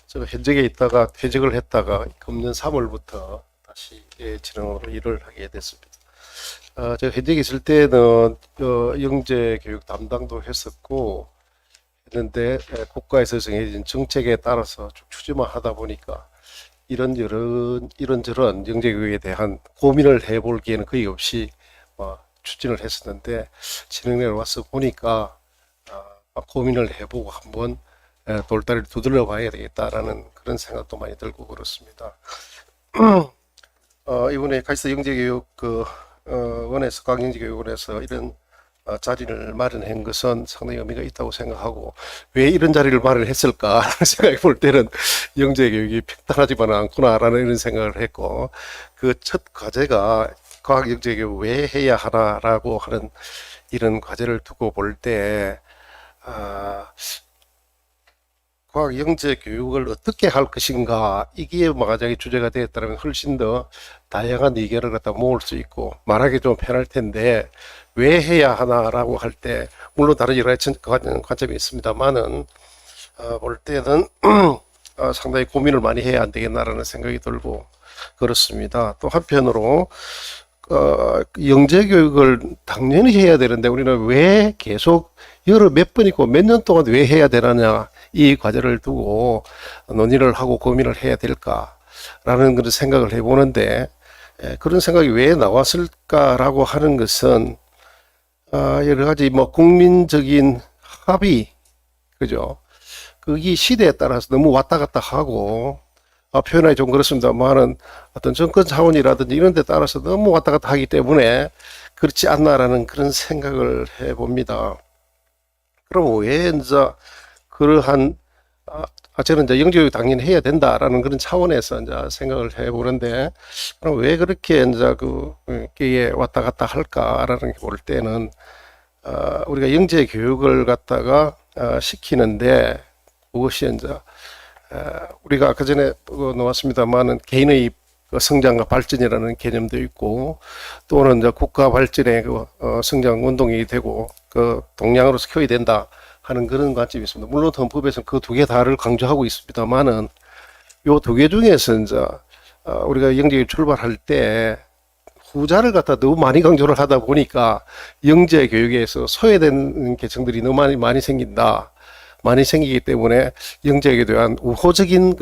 Speaker 7: 제가 현직에 있다가 퇴직을 했다가 금년 3월부터 다시 진흥으로 일을 하게 됐습니다. 제가 현직에 있을 때는 영재교육 담당도 했었고 했는데 국가에서 정해진 정책에 따라서 좀 추진만 하다 보니까 이런저런 영재교육에 대한 고민을 해볼 기회는 거의 없이 추진을 했었는데 진흥회로 와서 보니까 고민을 해보고 한번 돌다리를 두들려 봐야 되겠다라는 그런 생각도 많이 들고 그렇습니다. 이번에 카이스트 영재교육 원에서 과학영재교육원에서 이런 자리를 마련한 것은 상당히 의미가 있다고 생각하고, 왜 이런 자리를 마련했을까 생각해 볼 때는 영재교육이 평탄하지만은 않구나라는 이런 생각을 했고, 그 첫 과제가 과학영재교육 왜 해야 하나라고 하는 이런 과제를 두고 볼 때 과학영재교육을 어떻게 할 것인가, 이게 만약에 주제가 되었다면 훨씬 더 다양한 의견을 갖다 모을 수 있고 말하기 좀 편할 텐데, 왜 해야 하나라고 할 때 물론 다른 여러 가지 관점이 있습니다만은 볼 때는 상당히 고민을 많이 해야 안 되겠나라는 생각이 들고 그렇습니다. 또 한편으로 영재교육을 당연히 해야 되는데 우리는 왜 계속 몇 번이고 몇 년 동안 왜 해야 되느냐, 이 과제를 두고 논의를 하고 고민을 해야 될까라는 그런 생각을 해보는데, 그런 생각이 왜 나왔을까라고 하는 것은 여러 가지 뭐 국민적인 합의, 그죠? 그게 시대에 따라서 너무 왔다 갔다 하고, 표현하기 좀 그렇습니다만은 어떤 정권 차원이라든지 이런 데 따라서 너무 왔다 갔다 하기 때문에 그렇지 않나라는 그런 생각을 해봅니다. 그럼 왜 이제 그러한 저는 이제 영재교육 당연히 해야 된다라는 그런 차원에서 이제 생각을 해보는데, 그럼 왜 그렇게 이제 그게 왔다 갔다 할까라는 게 볼 때는 우리가 영재교육을 갖다가 시키는데 그것이 이제 우리가 아까 전에 나왔습니다만은 개인의 성장과 발전이라는 개념도 있고, 또는 이제 국가 발전의 성장 운동이 되고 동량으로서 키워야 된다 하는 그런 관점이 있습니다. 물론 헌법에서는 그 두 개 다를 강조하고 있습니다만은 요 두 개 중에서 이제 우리가 영재교육 출발할 때 후자를 갖다 너무 많이 강조를 하다 보니까 영재교육에서 소외되는 계층들이 너무 많이 생긴다. 많이 생기기 때문에 영재에 대한 우호적인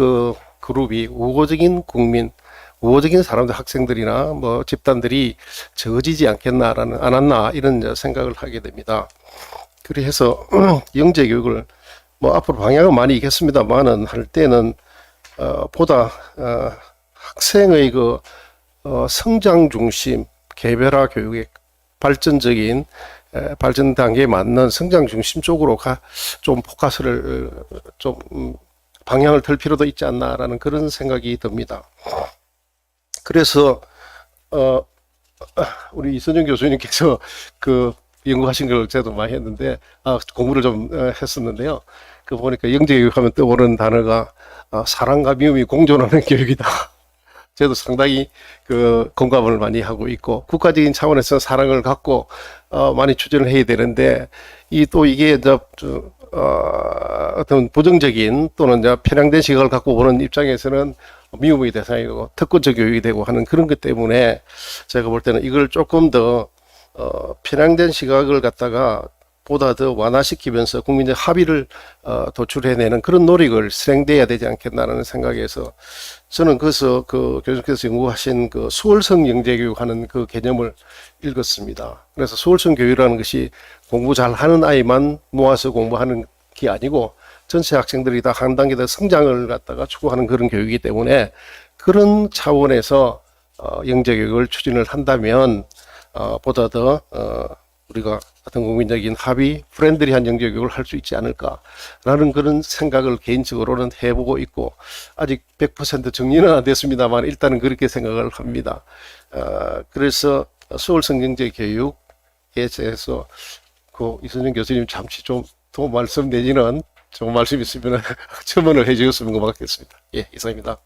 Speaker 7: 그룹이, 우호적인 국민, 우호적인 사람들, 학생들이나 뭐 집단들이 적어지지 않았나 이런 생각을 하게 됩니다. 그래서 영재교육을 뭐 앞으로 방향은 많이 있겠습니다만은 할 때는 보다 학생의 그 성장 중심 개별화 교육의 발전적인 발전 단계에 맞는 성장 중심 쪽으로 좀 포커스를 좀 방향을 틀 필요도 있지 않나라는 그런 생각이 듭니다. 그래서 우리 이선영 교수님께서 그 연구하신 걸 저도 많이 했는데 공부를 좀 했었는데요. 그 보니까 영재교육하면 떠오르는 단어가 사랑과 미움이 공존하는 교육이다. 저도 상당히 그 공감을 많이 하고 있고 국가적인 차원에서 사랑을 갖고 많이 추진을 해야 되는데 이게 어떤 부정적인 또는 편향된 시각을 갖고 보는 입장에서는 미움의 대상이고 특권적 교육이 되고 하는 그런 것 때문에 제가 볼 때는 이걸 조금 더 편향된 시각을 갖다가 보다 더 완화시키면서 국민적 합의를 도출해내는 그런 노력을 실행돼야 되지 않겠나라는 생각에서 저는 그래서 그 교수님께서 연구하신 그 수월성 영재교육하는 그 개념을 읽었습니다. 그래서 수월성 교육이라는 것이 공부 잘하는 아이만 모아서 공부하는 게 아니고 전체 학생들이 다 한 단계 더 성장을 갖다가 추구하는 그런 교육이기 때문에 그런 차원에서 영재교육을 추진을 한다면 보다 더 우리가 어떤 국민적인 합의, 프렌들리한 영재교육을 할 수 있지 않을까라는 그런 생각을 개인적으로는 해보고 있고 아직 100% 정리는 안 됐습니다만 일단은 그렇게 생각을 합니다. 그래서 수월성 영재교육에 대해서 그 이선영 교수님 잠시 좀 더 말씀 내지는 좋은 말씀 있으면 첨언을 해주셨으면 고맙겠습니다. 예, 이상입니다.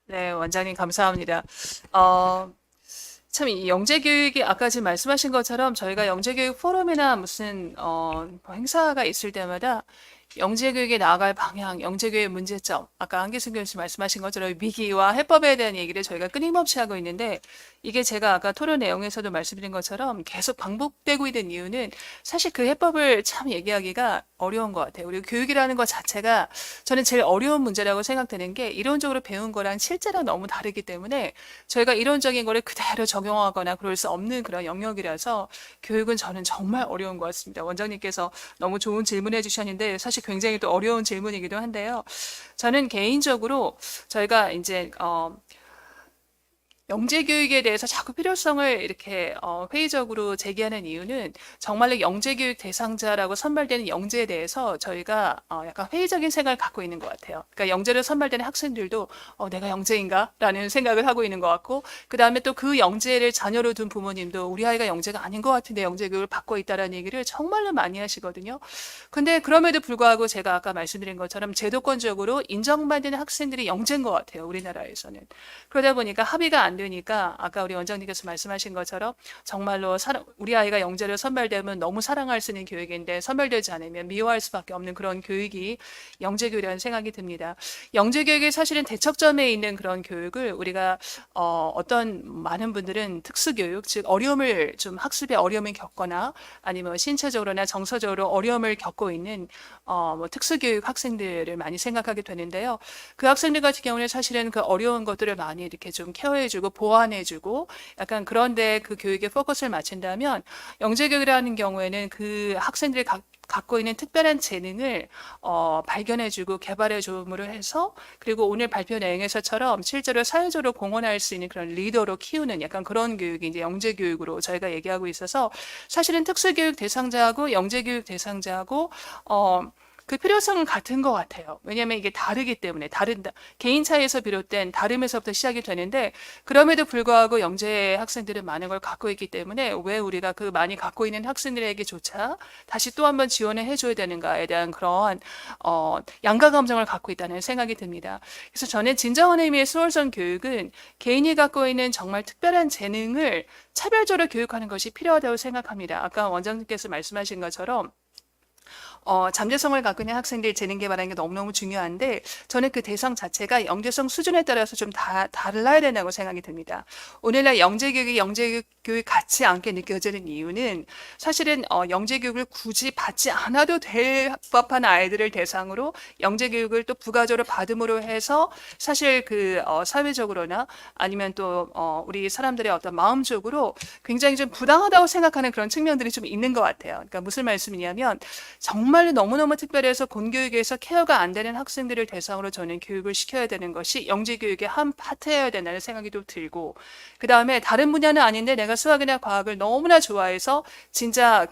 Speaker 4: 네, 원장님 감사합니다. 참 이 영재교육이 아까 지금 말씀하신 것처럼 저희가 영재교육 포럼이나 무슨 행사가 있을 때마다 영재교육에 나아갈 방향, 영재교육의 문제점, 아까 한기순 교수님 말씀하신 것처럼 위기와 해법에 대한 얘기를 저희가 끊임없이 하고 있는데 이게 제가 아까 토론 내용에서도 말씀드린 것처럼 계속 반복되고 있는 이유는 사실 그 해법을 참 얘기하기가 어려운 것 같아요. 그리고 교육이라는 것 자체가 저는 제일 어려운 문제라고 생각되는 게 이론적으로 배운 거랑 실제랑 너무 다르기 때문에 저희가 이론적인 거를 그대로 적용하거나 그럴 수 없는 그런 영역이라서 교육은 저는 정말 어려운 것 같습니다. 원장님께서 너무 좋은 질문해 주셨는데 사실 굉장히 또 어려운 질문이기도 한데요. 저는 개인적으로 저희가 이제 영재교육에 대해서 자꾸 필요성을 이렇게 회의적으로 제기하는 이유는 정말로 영재교육 대상자라고 선발되는 영재에 대해서 저희가 약간 회의적인 생각을 갖고 있는 것 같아요. 그러니까 영재로 선발되는 학생들도 내가 영재인가? 라는 생각을 하고 있는 것 같고 그 다음에 또 그 영재를 자녀로 둔 부모님도 우리 아이가 영재가 아닌 것 같은데 영재교육을 받고 있다는 얘기를 정말로 많이 하시거든요. 근데 그럼에도 불구하고 제가 아까 말씀드린 것처럼 제도권적으로 인정받는 학생들이 영재인 것 같아요. 우리나라에서는. 그러다 보니까 합의가 안 되니까 아까 우리 원장님께서 말씀하신 것처럼 정말로 우리 아이가 영재로 선발되면 너무 사랑할 수 있는 교육인데 선발되지 않으면 미워할 수밖에 없는 그런 교육이 영재교육이라는 생각이 듭니다. 영재교육이 사실은 대척점에 있는 그런 교육을 우리가 어떤 많은 분들은 특수교육, 즉 어려움을 좀 학습에 어려움을 겪거나 아니면 신체적으로나 정서적으로 어려움을 겪고 있는 뭐 특수교육 학생들을 많이 생각하게 되는데요. 그 학생들 같은 경우는 사실은 그 어려운 것들을 많이 이렇게 좀 케어해주고 보완해주고 약간 그런데 그 교육에 포커스를 맞춘다면 영재교육이라는 경우에는 그 학생들이 갖고 있는 특별한 재능을 발견해주고 개발해줌으로 해서 그리고 오늘 발표 내용에서처럼 실제로 사회적으로 공헌할 수 있는 그런 리더로 키우는 약간 그런 교육이 이제 영재교육으로 저희가 얘기하고 있어서 사실은 특수교육 대상자하고 영재교육 대상자하고 그 필요성은 같은 것 같아요. 왜냐하면 이게 다르기 때문에 개인 차이에서 비롯된 다름에서부터 시작이 되는데 그럼에도 불구하고 영재 학생들은 많은 걸 갖고 있기 때문에 왜 우리가 그 많이 갖고 있는 학생들에게조차 다시 또 한번 지원을 해줘야 되는가에 대한 그런 양가 감정을 갖고 있다는 생각이 듭니다. 그래서 저는 진정한 의미의 수월성 교육은 개인이 갖고 있는 정말 특별한 재능을 차별적으로 교육하는 것이 필요하다고 생각합니다. 아까 원장님께서 말씀하신 것처럼 잠재성을 갖고 있는 학생들 재능 개발하는 게 너무너무 중요한데 저는 그 대상 자체가 영재성 수준에 따라서 좀 달라야 된다고 생각이 듭니다. 오늘날 영재교육이 영재교육 같지 않게 느껴지는 이유는 사실은 영재교육을 굳이 받지 않아도 될 법한 아이들을 대상으로 영재교육을 또 부가적으로 받음으로 해서 사실 그 사회적으로나 아니면 또 우리 사람들의 어떤 마음적으로 굉장히 좀 부당하다고 생각하는 그런 측면들이 좀 있는 것 같아요. 그러니까 무슨 말씀이냐면 정말로 너무너무 특별해서 본교육에서 케어가 안 되는 학생들을 대상으로 저는 교육을 시켜야 되는 것이 영재교육의 한 파트여야 된다는 생각이 또 들고, 그 다음에 다른 분야는 아닌데 내가 수학이나 과학을 너무나 좋아해서 진짜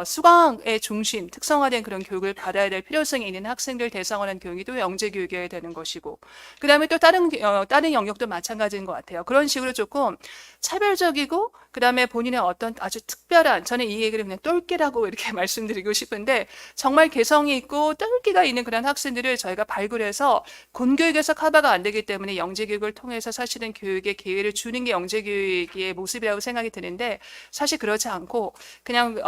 Speaker 4: 수강의 중심, 특성화된 그런 교육을 받아야 될 필요성이 있는 학생들 대상으로 한 교육이 또 영재교육이어야 되는 것이고, 그 다음에 또 다른 영역도 마찬가지인 것 같아요. 그런 식으로 조금 차별적이고, 그 다음에 본인의 어떤 아주 특별한, 저는 이 얘기를 그냥 똘끼라고 이렇게 말씀드리고 싶은데, 정말 개성이 있고 똘끼가 있는 그런 학생들을 저희가 발굴해서 본교육에서 커버가 안 되기 때문에 영재교육을 통해서 사실은 교육의 기회를 주는 게 영재교육의 모습이라고 생각이 드는데, 사실 그렇지 않고 그냥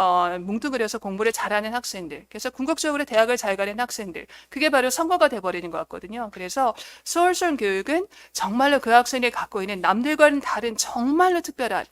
Speaker 4: 뭉뚱그려서 공부를 잘하는 학생들, 그래서 궁극적으로 대학을 잘 가는 학생들, 그게 바로 선거가 돼버리는 것 같거든요. 그래서 소울솔 교육은 정말로 그 학생이 갖고 있는 남들과는 다른 정말로 특별한,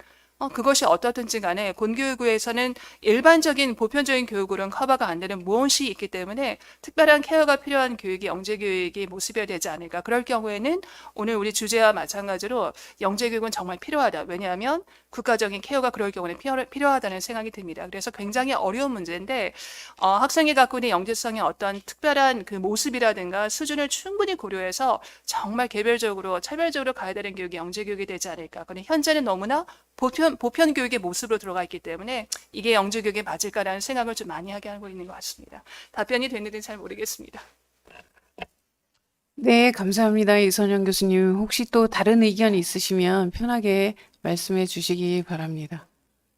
Speaker 4: 그것이 어떻든지 간에 본교육에서는 일반적인 보편적인 교육으로는 커버가 안 되는 무엇이 있기 때문에 특별한 케어가 필요한 교육이 영재교육의 모습이어야 되지 않을까. 그럴 경우에는 오늘 우리 주제와 마찬가지로 영재교육은 정말 필요하다. 왜냐하면 국가적인 케어가 그럴 경우는 필요하다는 생각이 듭니다. 그래서 굉장히 어려운 문제인데, 학생이 갖고 있는 영재성의 어떤 특별한 그 모습이라든가 수준을 충분히 고려해서 정말 개별적으로 차별적으로 가야 되는 교육이 영재교육이 되지 않을까. 그런데 현재는 너무나 보편 교육의 모습으로 들어가 있기 때문에 이게 영재교육에 맞을까라는 생각을 좀 많이 하게 하고 있는 것 같습니다. 답변이 됐는지 잘 모르겠습니다.
Speaker 2: 네, 감사합니다. 이선영 교수님. 혹시 또 다른 의견 있으시면 편하게 말씀해 주시기 바랍니다.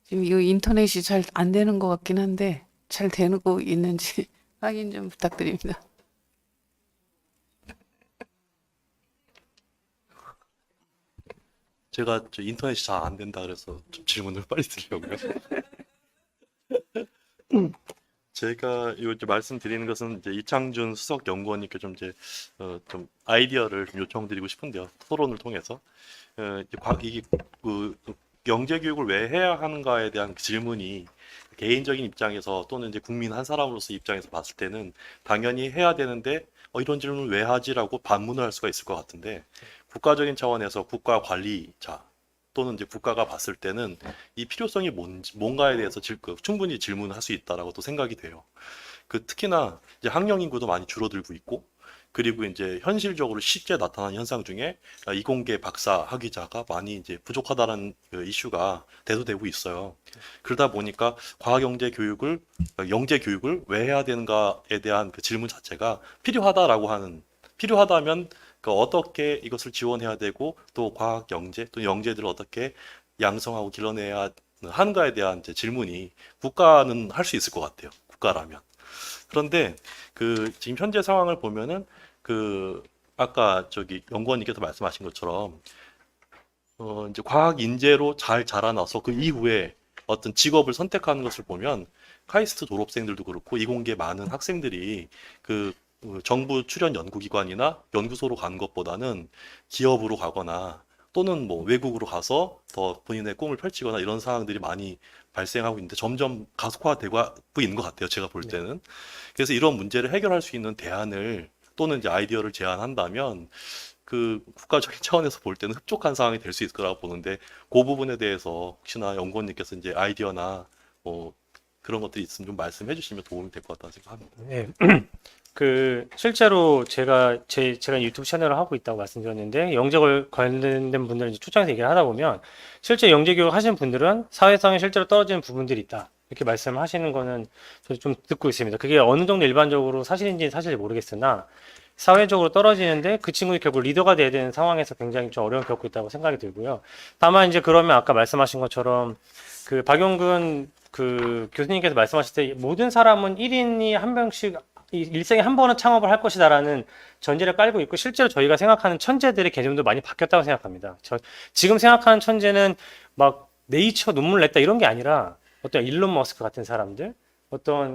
Speaker 2: 지금 이거 인터넷이 잘 안 되는 것 같긴 한데 잘 되고 있는지 확인 좀 부탁드립니다.
Speaker 8: 제가 인터넷이 잘 안 된다 그래서 좀 질문을 빨리 드리려고요. 제가 이제 말씀드리는 것은 이제 이창준 수석 연구원님께 좀 좀 아이디어를 좀 요청드리고 싶은데요. 토론을 통해서 이게 영재 교육을 왜 해야 하는가에 대한 질문이 개인적인 입장에서 또는 이제 국민 한 사람으로서 입장에서 봤을 때는 당연히 해야 되는데 이런 질문을 왜 하지라고 반문을 할 수가 있을 것 같은데, 국가적인 차원에서 국가 관리자 또는 이제 국가가 봤을 때는 이 필요성이 뭔가에 대해서 충분히 질문할 수 있다라고 또 생각이 돼요. 특히나 이제 학령 인구도 많이 줄어들고 있고, 그리고 이제 현실적으로 실제 나타나는 현상 중에 이공계 박사 학위자가 많이 이제 부족하다는 이슈가 대두되고 있어요. 그러다 보니까 과학영재 교육을 영재 교육을 왜 해야 되는가에 대한 그 질문 자체가 필요하다면 어떻게 이것을 지원해야 되고, 또 과학 영재 또 영재들을 어떻게 양성하고 길러내야 하는가에 대한 이제 질문이 국가는 할 수 있을 것 같아요. 국가라면. 그런데 지금 현재 상황을 보면은 아까 연구원님께서 말씀하신 것처럼 이제 과학 인재로 잘 자라나서 그 이후에 어떤 직업을 선택하는 것을 보면 카이스트 졸업생들도 그렇고 이공계 많은 학생들이 정부 출연 연구기관이나 연구소로 가는 것보다는 기업으로 가거나 또는 뭐 외국으로 가서 더 본인의 꿈을 펼치거나 이런 상황들이 많이 발생하고 있는데 점점 가속화되고 있는 것 같아요. 제가 볼 때는. 그래서 이런 문제를 해결할 수 있는 대안을 또는 이제 아이디어를 제안한다면 국가적인 차원에서 볼 때는 흡족한 상황이 될 수 있을 거라고 보는데, 그 부분에 대해서 혹시나 연구원님께서 이제 아이디어나 그런 것들이 있으면 좀 말씀해 주시면 도움이 될 것 같다는 생각합니다.
Speaker 5: 네. 실제로 제가 유튜브 채널을 하고 있다고 말씀드렸는데, 영재 관련된 분들은 이제 초청해서 얘기를 하다 보면, 실제 영재 교육 하시는 분들은 사회성에 실제로 떨어지는 부분들이 있다, 이렇게 말씀하시는 거는 저도 좀 듣고 있습니다. 그게 어느 정도 일반적으로 사실인지는 사실 모르겠으나, 사회적으로 떨어지는데 그 친구들이 결국 리더가 돼야 되는 상황에서 굉장히 좀 어려움을 겪고 있다고 생각이 들고요. 다만 이제 그러면 아까 말씀하신 것처럼 박용근 교수님께서 말씀하실 때 모든 사람은 1인이 한 명씩 일생에 한 번은 창업을 할 것이다라는 전제를 깔고 있고, 실제로 저희가 생각하는 천재들의 개념도 많이 바뀌었다고 생각합니다. 지금 생각하는 천재는 막 네이처 논문을 냈다 이런 게 아니라 어떤 일론 머스크 같은 사람들,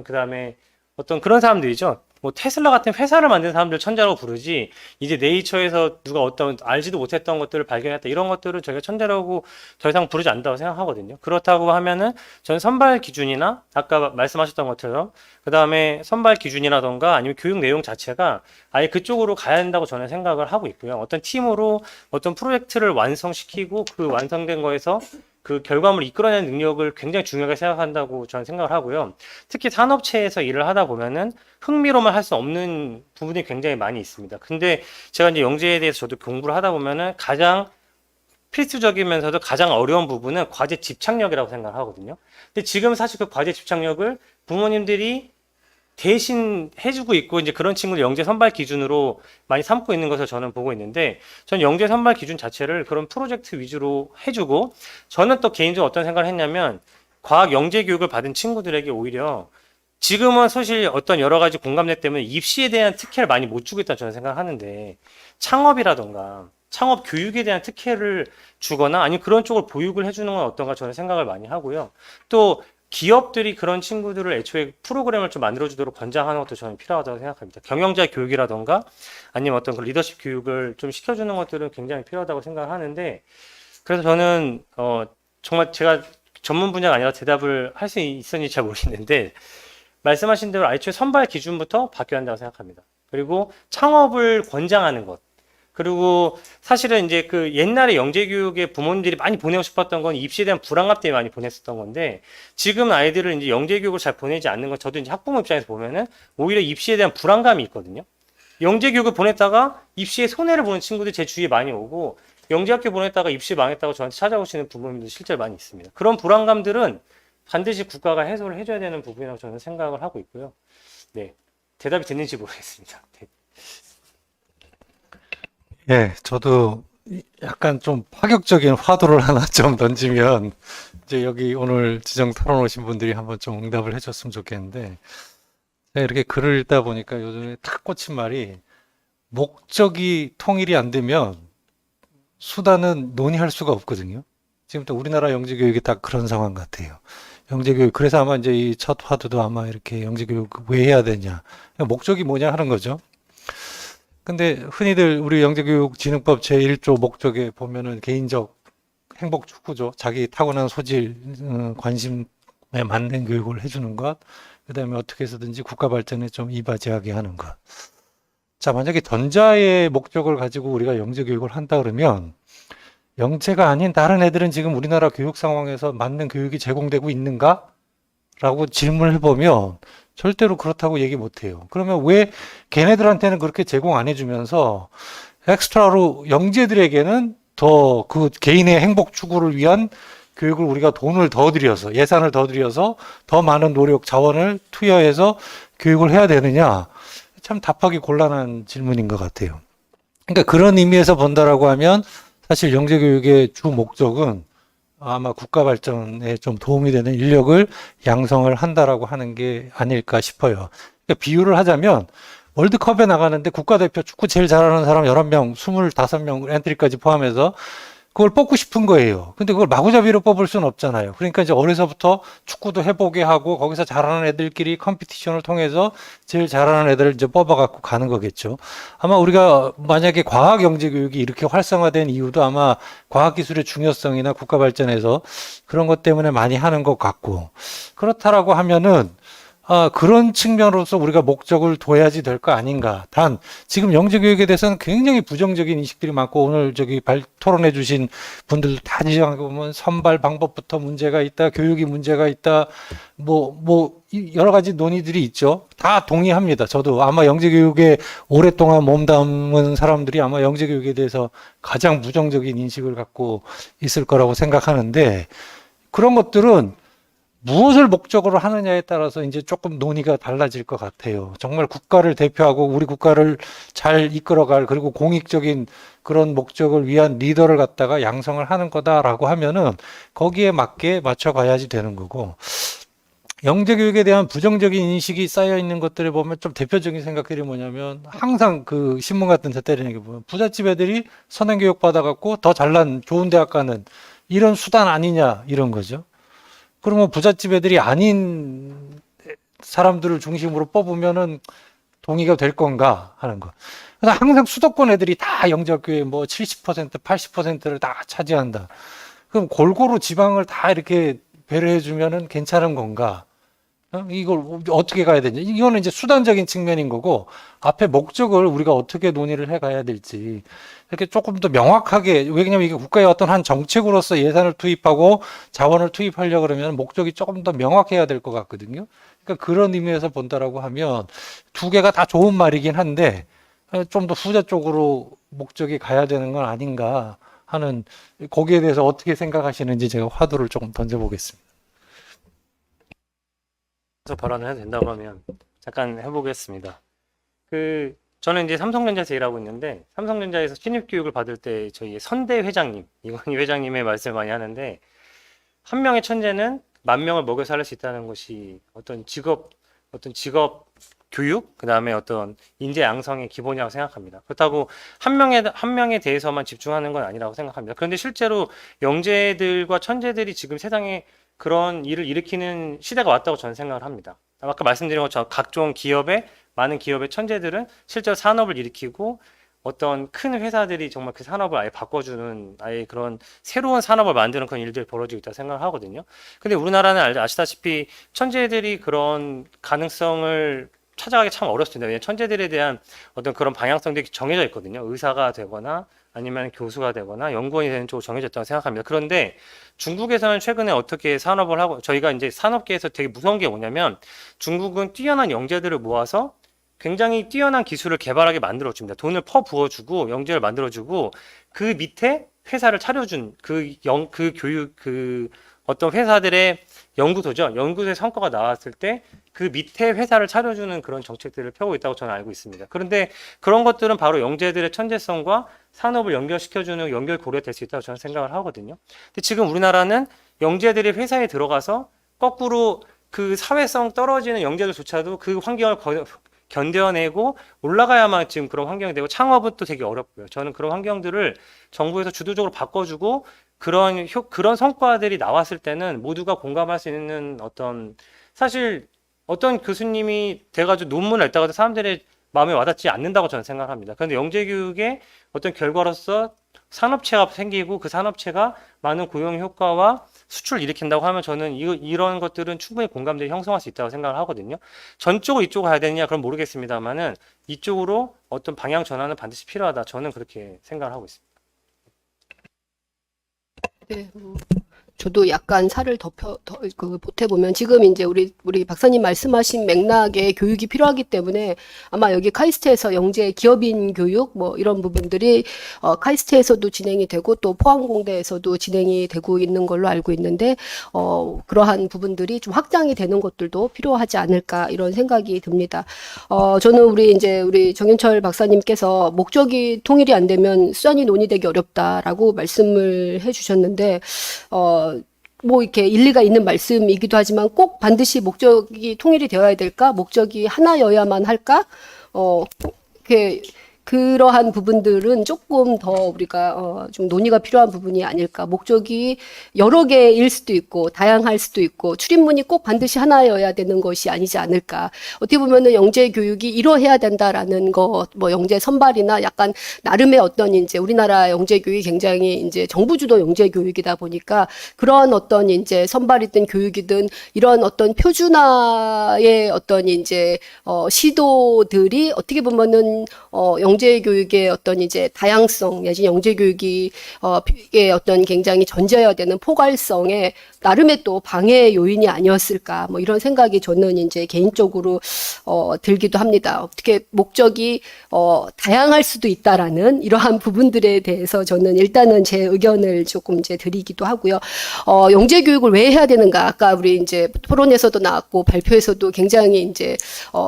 Speaker 5: 그다음에 어떤 그런 사람들이죠. 뭐 테슬라 같은 회사를 만든 사람들 천재라고 부르지, 이제 네이처에서 누가 어떤 알지도 못했던 것들을 발견했다 이런 것들을 저희가 천재라고 더 이상 부르지 않는다고 생각하거든요. 그렇다고 하면은 저는 선발 기준이나 아까 말씀하셨던 것처럼 그다음에 선발 기준이라던가 아니면 교육 내용 자체가 아예 그쪽으로 가야 된다고 저는 생각을 하고 있고요. 어떤 팀으로 어떤 프로젝트를 완성시키고 그 완성된 거에서 그 결과물을 이끌어내는 능력을 굉장히 중요하게 생각한다고 저는 생각을 하고요. 특히 산업체에서 일을 하다 보면은 흥미로만 할 수 없는 부분이 굉장히 많이 있습니다. 근데 제가 이제 영재에 대해서 저도 공부를 하다 보면은 가장 필수적이면서도 가장 어려운 부분은 과제 집착력이라고 생각을 하거든요. 근데 지금 사실 그 과제 집착력을 부모님들이 대신 해주고 있고 이제 그런 친구들 영재 선발 기준으로 많이 삼고 있는 것을 저는 보고 있는데, 전 영재 선발 기준 자체를 그런 프로젝트 위주로 해주고, 저는 또 개인적으로 어떤 생각을 했냐면 과학 영재 교육을 받은 친구들에게 오히려 지금은 사실 어떤 여러 가지 공감대 때문에 입시에 대한 특혜를 많이 못 주고 있다고 저는 생각하는데, 창업이라던가 창업 교육에 대한 특혜를 주거나 아니면 그런 쪽을 보육을 해주는 건 어떤가 저는 생각을 많이 하고요. 또 기업들이 그런 친구들을 애초에 프로그램을 좀 만들어주도록 권장하는 것도 저는 필요하다고 생각합니다. 경영자 교육이라던가 아니면 어떤 그 리더십 교육을 좀 시켜주는 것들은 굉장히 필요하다고 생각을 하는데, 그래서 저는 정말 제가 전문 분야가 아니라 대답을 할 수 있었는지 잘 모르겠는데, 말씀하신 대로 애초에 선발 기준부터 바뀌어야 한다고 생각합니다. 그리고 창업을 권장하는 것. 그리고 사실은 이제 그 옛날에 영재교육에 부모님들이 많이 보내고 싶었던 건 입시에 대한 불안감 때문에 많이 보냈었던 건데, 지금 아이들을 이제 영재교육을 잘 보내지 않는 건 저도 이제 학부모 입장에서 보면은 오히려 입시에 대한 불안감이 있거든요. 영재교육을 보냈다가 입시에 손해를 보는 친구들이 제 주위에 많이 오고, 영재학교 보냈다가 입시 망했다고 저한테 찾아오시는 부모님들 실제로 많이 있습니다. 그런 불안감들은 반드시 국가가 해소를 해줘야 되는 부분이라고 저는 생각을 하고 있고요. 네. 대답이 됐는지 모르겠습니다. 네.
Speaker 9: 예, 저도 약간 좀 파격적인 화두를 하나 좀 던지면, 이제 여기 오늘 지정 토론 오신 분들이 한번 좀 응답을 해줬으면 좋겠는데, 제가 이렇게 글을 읽다 보니까 요즘에 탁 꽂힌 말이, 목적이 통일이 안 되면 수단은 논의할 수가 없거든요. 지금 또 우리나라 영재교육이 딱 그런 상황 같아요. 영재교육, 그래서 아마 이제 이 첫 화두도 아마 이렇게 영재교육 왜 해야 되냐, 목적이 뭐냐 하는 거죠. 근데 흔히들 우리 영재교육진흥법 제1조 목적에 보면은 개인적 행복 추구죠. 자기 타고난 소질, 관심에 맞는 교육을 해주는 것, 그 다음에 어떻게 해서든지 국가 발전에 좀 이바지하게 하는 것. 자, 만약에 전자의 목적을 가지고 우리가 영재교육을 한다 그러면, 영재가 아닌 다른 애들은 지금 우리나라 교육 상황에서 맞는 교육이 제공되고 있는가? 라고 질문을 해보면 절대로 그렇다고 얘기 못해요. 그러면 왜 걔네들한테는 그렇게 제공 안 해주면서 엑스트라로 영재들에게는 더 그 개인의 행복 추구를 위한 교육을 우리가 돈을 더 들여서, 예산을 더 들여서 더 많은 노력 자원을 투여해서 교육을 해야 되느냐, 참 답하기 곤란한 질문인 것 같아요. 그러니까 그런 의미에서 본다라고 하면 사실 영재교육의 주 목적은 아마 국가 발전에 좀 도움이 되는 인력을 양성을 한다라고 하는 게 아닐까 싶어요. 그러니까 비유를 하자면 월드컵에 나가는데 국가대표 축구 제일 잘하는 사람 11명, 25명 엔트리까지 포함해서 그걸 뽑고 싶은 거예요. 근데 그걸 마구잡이로 뽑을 수는 없잖아요. 그러니까 이제 어려서부터 축구도 해보게 하고 거기서 잘하는 애들끼리 컴피티션을 통해서 제일 잘하는 애들을 이제 뽑아갖고 가는 거겠죠. 아마 우리가 만약에 과학 영재 교육이 이렇게 활성화된 이유도 아마 과학기술의 중요성이나 국가 발전에서 그런 것 때문에 많이 하는 것 같고, 그렇다라고 하면은 그런 측면으로서 우리가 목적을 둬야지 될 거 아닌가. 단, 지금 영재교육에 대해서는 굉장히 부정적인 인식들이 많고, 오늘 토론해 주신 분들 다 지적하고 보면 선발 방법부터 문제가 있다, 교육이 문제가 있다, 여러 가지 논의들이 있죠. 다 동의합니다. 저도 아마 영재교육에 오랫동안 몸담은 사람들이 아마 영재교육에 대해서 가장 부정적인 인식을 갖고 있을 거라고 생각하는데, 그런 것들은 무엇을 목적으로 하느냐에 따라서 이제 조금 논의가 달라질 것 같아요. 정말 국가를 대표하고 우리 국가를 잘 이끌어갈, 그리고 공익적인 그런 목적을 위한 리더를 갖다가 양성을 하는 거다라고 하면은 거기에 맞게 맞춰가야지 되는 거고, 영재교육에 대한 부정적인 인식이 쌓여 있는 것들을 보면 좀 대표적인 생각들이 뭐냐면, 항상 그 신문 같은 데 때리는 게 보면 부잣집 애들이 선행교육 받아갖고 더 잘난 좋은 대학 가는 이런 수단 아니냐, 이런 거죠. 그러면 부잣집 애들이 아닌 사람들을 중심으로 뽑으면은 동의가 될 건가 하는 거. 그래서 항상 수도권 애들이 다 영재학교에 70%, 80%를 다 차지한다. 그럼 골고루 지방을 다 이렇게 배려해 주면은 괜찮은 건가? 이걸 어떻게 가야 되냐. 이거는 이제 수단적인 측면인 거고, 앞에 목적을 우리가 어떻게 논의를 해 가야 될지, 이렇게 조금 더 명확하게, 왜냐면 이게 국가의 어떤 한 정책으로서 예산을 투입하고 자원을 투입하려고 그러면 목적이 조금 더 명확해야 될 것 같거든요. 그러니까 그런 의미에서 본다라고 하면 두 개가 다 좋은 말이긴 한데, 좀 더 후자 쪽으로 목적이 가야 되는 건 아닌가 하는, 거기에 대해서 어떻게 생각하시는지 제가 화두를 조금 던져보겠습니다.
Speaker 5: 발언을 해도 된다고 하면 잠깐 해보겠습니다. 저는 이제 삼성전자에서 일하고 있는데, 삼성전자에서 신입 교육을 받을 때 저희 선대 회장님, 이건희 회장님의 말씀을 많이 하는데, 한 명의 천재는 만 명을 먹여 살릴 수 있다는 것이 어떤 직업 교육, 그 다음에 어떤 인재 양성의 기본이라고 생각합니다. 그렇다고 한 명에 대해서만 집중하는 건 아니라고 생각합니다. 그런데 실제로 영재들과 천재들이 지금 세상에 그런 일을 일으키는 시대가 왔다고 저는 생각을 합니다. 아까 말씀드린 것처럼 각종 많은 기업의 천재들은 실제로 산업을 일으키고 어떤 큰 회사들이 정말 그 산업을 아예 바꿔주는 아예 그런 새로운 산업을 만드는 그런 일들이 벌어지고 있다고 생각을 하거든요. 근데 우리나라는 아시다시피 천재들이 그런 가능성을 찾아가기 참 어렵습니다. 왜냐하면 천재들에 대한 어떤 그런 방향성들이 정해져 있거든요. 의사가 되거나 아니면 교수가 되거나 연구원이 되는 쪽으로 정해져 있다고 생각합니다. 그런데 중국에서는 최근에 어떻게 산업을 하고, 저희가 이제 산업계에서 되게 무서운 게 뭐냐면, 중국은 뛰어난 영재들을 모아서 굉장히 뛰어난 기술을 개발하게 만들어줍니다. 돈을 퍼부어주고 영재를 만들어주고 그 밑에 회사를 차려준 어떤 회사들의 연구소죠. 연구소의 성과가 나왔을 때 그 밑에 회사를 차려주는 그런 정책들을 펴고 있다고 저는 알고 있습니다. 그런데 그런 것들은 바로 영재들의 천재성과 산업을 연결시켜주는 연결고리가 될 수 있다고 저는 생각을 하거든요. 근데 지금 우리나라는 영재들이 회사에 들어가서 거꾸로 그 사회성 떨어지는 영재들조차도 그 환경을 견뎌내고 올라가야만 지금 그런 환경이 되고, 창업은 또 되게 어렵고요. 저는 그런 환경들을 정부에서 주도적으로 바꿔주고 그런 성과들이 나왔을 때는 모두가 공감할 수 있는 사실 어떤 교수님이 돼가지고 논문을 냈다고 해도 사람들의 마음에 와닿지 않는다고 저는 생각합니다. 그런데 영재교육의 어떤 결과로서 산업체가 생기고 그 산업체가 많은 고용 효과와 수출을 일으킨다고 하면 저는 이런 것들은 충분히 공감대를 형성할 수 있다고 생각을 하거든요. 전적으로 이쪽으로 가야 되느냐 그럼 모르겠습니다만은 이쪽으로 어떤 방향 전환은 반드시 필요하다. 저는 그렇게 생각을 하고 있습니다.
Speaker 6: 네, 저도 약간 살을 보태보면 지금 이제 우리 박사님 말씀하신 맥락의 교육이 필요하기 때문에 아마 여기 카이스트에서 영재 기업인 교육 뭐 이런 부분들이 카이스트에서도 진행이 되고 또 포항공대에서도 진행이 되고 있는 걸로 알고 있는데 그러한 부분들이 좀 확장이 되는 것들도 필요하지 않을까 이런 생각이 듭니다. 저는 우리 정윤철 박사님께서 목적이 통일이 안 되면 수단이 논의되기 어렵다라고 말씀을 해주셨는데 뭐 이렇게 일리가 있는 말씀이기도 하지만 꼭 반드시 목적이 통일이 되어야 될까? 목적이 하나여야만 할까? 이렇게 그러한 부분들은 조금 더 우리가 좀 논의가 필요한 부분이 아닐까. 목적이 여러 개일 수도 있고 다양할 수도 있고 출입문이 꼭 반드시 하나여야 되는 것이 아니지 않을까. 어떻게 보면은 영재 교육이 이러해야 된다라는 거, 뭐 영재 선발이나 약간 나름의 어떤 이제 우리나라 영재 교육이 굉장히 이제 정부 주도 영재 교육이다 보니까 그런 어떤 이제 선발이든 교육이든 이런 어떤 표준화의 어떤 이제 시도들이 어떻게 보면은 영재 교육의 어떤 이제 다양성 내지 영재 교육이 어떤 굉장히 전제해야 되는 포괄성에 나름의 또 방해 요인이 아니었을까 뭐 이런 생각이 저는 이제 개인적으로 들기도 합니다. 어떻게 목적이 다양할 수도 있다라는 이러한 부분들에 대해서 저는 일단은 제 의견을 조금 이제 드리기도 하고요. 영재 교육을 왜 해야 되는가? 아까 우리 이제 토론에서도 나왔고 발표에서도 굉장히 이제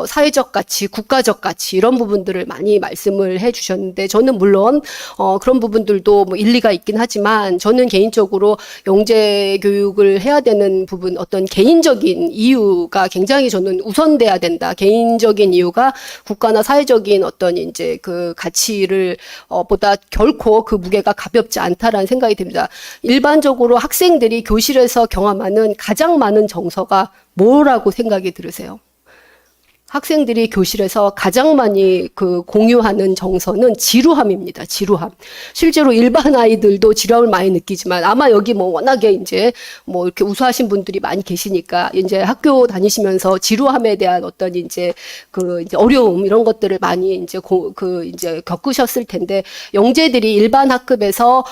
Speaker 6: 사회적 가치, 국가적 가치 이런 부분들을 많이 말씀을 해주셨는데 저는 물론 그런 부분들도 뭐 일리가 있긴 하지만 저는 개인적으로 영재 교육을 해야 되는 부분 어떤 개인적인 이유가 굉장히 저는 우선돼야 된다. 개인적인 이유가 국가나 사회적인 어떤 이제 그 가치를 보다 결코 그 무게가 가볍지 않다라는 생각이 듭니다. 일반적으로 학생들이 교실에서 경험하는 가장 많은 정서가 뭐라고 생각이 들으세요? 학생들이 교실에서 가장 많이 그 공유하는 정서는 지루함입니다. 지루함. 실제로 일반 아이들도 지루함을 많이 느끼지만 아마 여기 뭐 워낙에 이제 뭐 이렇게 우수하신 분들이 많이 계시니까 이제 학교 다니시면서 지루함에 대한 어떤 이제 그 이제 어려움 이런 것들을 많이 이제 이제 겪으셨을 텐데 영재들이 일반 학급에서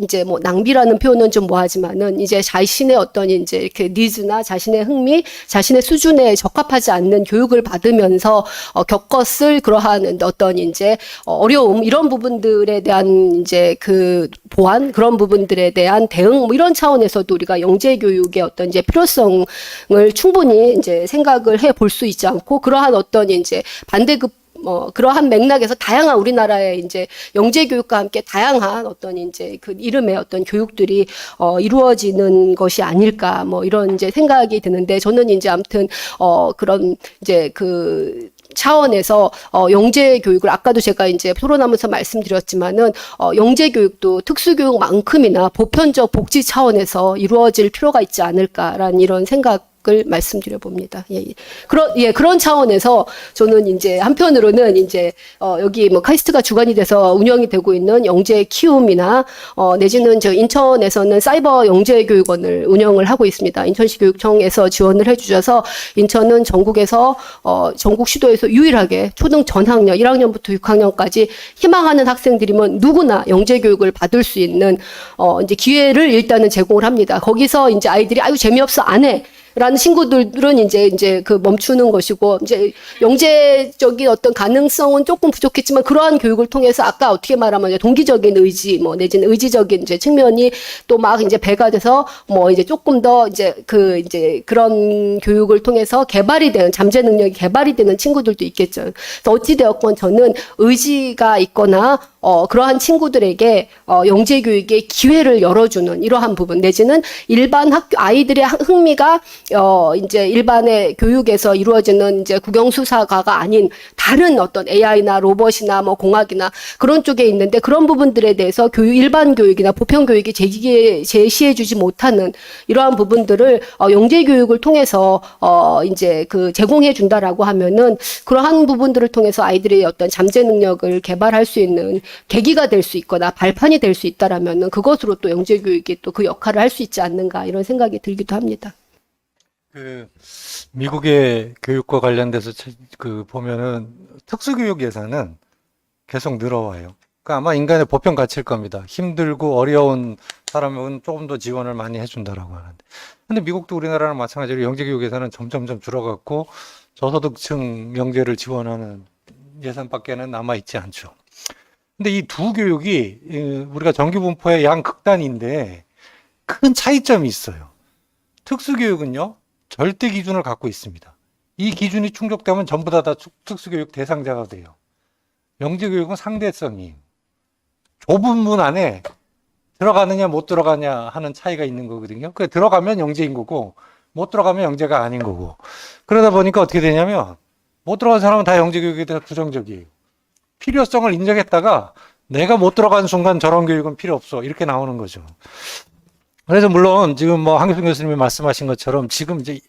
Speaker 6: 이제 뭐 낭비라는 표현은 좀 뭐하지만은 이제 자신의 어떤 이제 이렇게 니즈나 자신의 흥미, 자신의 수준에 적합하지 않는 교육을 받으면서 겪었을 그러한 어떤 이제 어려움 이런 부분들에 대한 이제 그 보완 그런 부분들에 대한 대응 뭐 이런 차원에서도 우리가 영재 교육의 어떤 이제 필요성을 충분히 이제 생각을 해 볼 수 있지 않고 그러한 어떤 이제 반대급 그러한 맥락에서 다양한 우리나라의 이제 영재 교육과 함께 다양한 어떤 이제 그 이름의 어떤 교육들이 이루어지는 것이 아닐까 뭐 이런 이제 생각이 드는데 저는 이제 아무튼 그런 이제 그 차원에서 영재 교육을 아까도 제가 이제 토론하면서 말씀드렸지만은 영재 교육도 특수교육만큼이나 보편적 복지 차원에서 이루어질 필요가 있지 않을까라는 이런 생각을 말씀드려 봅니다. 그런 차원에서 저는 이제 한편으로는 이제 여기 뭐 카이스트가 주관이 돼서 운영이 되고 있는 영재 키움이나 내지는 저 인천에서는 사이버 영재 교육원을 운영을 하고 있습니다. 인천시 교육청에서 지원을 해주셔서 인천은 전국에서 전국 시도에서 유일하게 초등 전학년 1학년부터 6학년까지 희망하는 학생들이면 누구나 영재 교육을 받을 수 있는 이제 기회를 일단은 제공을 합니다. 거기서 이제 아이들이 아유 재미없어 안 해. 라는 친구들은 이제 그 멈추는 것이고, 이제 영재적인 어떤 가능성은 조금 부족했지만 그러한 교육을 통해서 아까 어떻게 말하면 이제 동기적인 의지, 뭐 내지는 의지적인 이제 측면이 또 막 이제 배가 돼서 뭐 이제 조금 더 이제 그런 교육을 통해서 개발이 되는, 잠재 능력이 개발이 되는 친구들도 있겠죠. 그래서 어찌되었건 저는 의지가 있거나 그러한 친구들에게 영재 교육의 기회를 열어주는 이러한 부분 내지는 일반 학교 아이들의 흥미가 이제 일반의 교육에서 이루어지는 이제 국영수사과가 아닌 다른 어떤 AI나 로봇이나 뭐 공학이나 그런 쪽에 있는데 그런 부분들에 대해서 일반 교육이나 보편 교육이 제시해주지 못하는 이러한 부분들을 영재 교육을 통해서 이제 그 제공해준다라고 하면은 그러한 부분들을 통해서 아이들의 어떤 잠재 능력을 개발할 수 있는 계기가 될 수 있거나 발판이 될 수 있다라면은 그것으로 또 영재 교육이 또 그 역할을 할 수 있지 않는가 이런 생각이 들기도 합니다.
Speaker 9: 그 미국의 교육과 관련돼서 보면은 특수교육 예산은 계속 늘어와요. 그러니까 아마 인간의 보편 가치일 겁니다. 힘들고 어려운 사람은 조금 더 지원을 많이 해준다라고 하는데. 근데 미국도 우리나라랑 마찬가지로 영재교육 예산은 점점점 줄어갔고 저소득층 영재를 지원하는 예산밖에는 남아있지 않죠. 근데 이 두 교육이 우리가 정규분포의 양극단인데 큰 차이점이 있어요. 특수교육은요, 절대 기준을 갖고 있습니다. 이 기준이 충족되면 전부 다 특수교육 대상자가 돼요. 영재교육은 상대성이 좁은 문 안에 들어가느냐 못 들어가냐 하는 차이가 있는 거거든요. 그 들어가면 영재인 거고 못 들어가면 영재가 아닌 거고. 그러다 보니까 어떻게 되냐면 못 들어간 사람은 다 영재교육에 대해서 부정적이에요. 필요성을 인정했다가 내가 못 들어간 순간 저런 교육은 필요 없어 이렇게 나오는 거죠. 그래서 물론 지금 뭐 한교수 교수님이 말씀하신 것처럼 지금 이제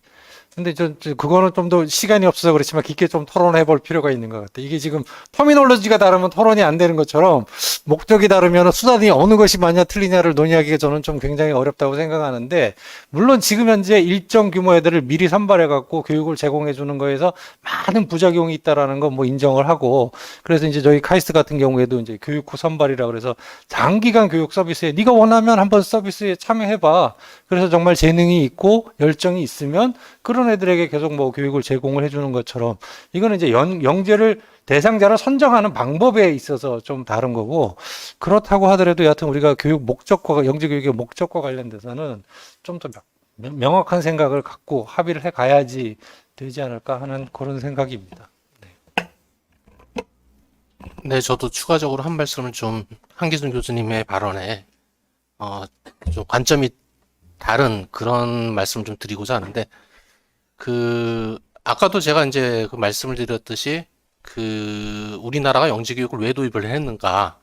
Speaker 9: 근데 그거는 좀 더 시간이 없어서 그렇지만 깊게 좀 토론해 볼 필요가 있는 것 같아요. 이게 지금 터미놀로지가 다르면 토론이 안 되는 것처럼 목적이 다르면 수단이 어느 것이 맞냐 틀리냐를 논의하기가 저는 좀 굉장히 어렵다고 생각하는데 물론 지금 현재 일정 규모 애들을 미리 선발해 갖고 교육을 제공해 주는 거에서 많은 부작용이 있다라는 건 뭐 인정을 하고 그래서 이제 저희 카이스트 같은 경우에도 이제 교육 후 선발이라 그래서 장기간 교육 서비스에 네가 원하면 한번 서비스에 참여해 봐. 그래서 정말 재능이 있고 열정이 있으면 그런 애들에게 계속 뭐 교육을 제공을 해주는 것처럼 이거는 이제 영재를 대상자를 선정하는 방법에 있어서 좀 다른 거고 그렇다고 하더라도 여하튼 우리가 교육 목적과 영재 교육의 목적과 관련돼서는 좀 더 명확한 생각을 갖고 합의를 해 가야지 되지 않을까 하는 그런 생각입니다.
Speaker 3: 네, 저도 추가적으로 한 말씀을 좀 한기순 교수님의 발언에 좀 관점이 다른 그런 말씀을 좀 드리고자 하는데 아까도 제가 이제 그 말씀을 드렸듯이 우리나라가 영재교육을 왜 도입을 했는가.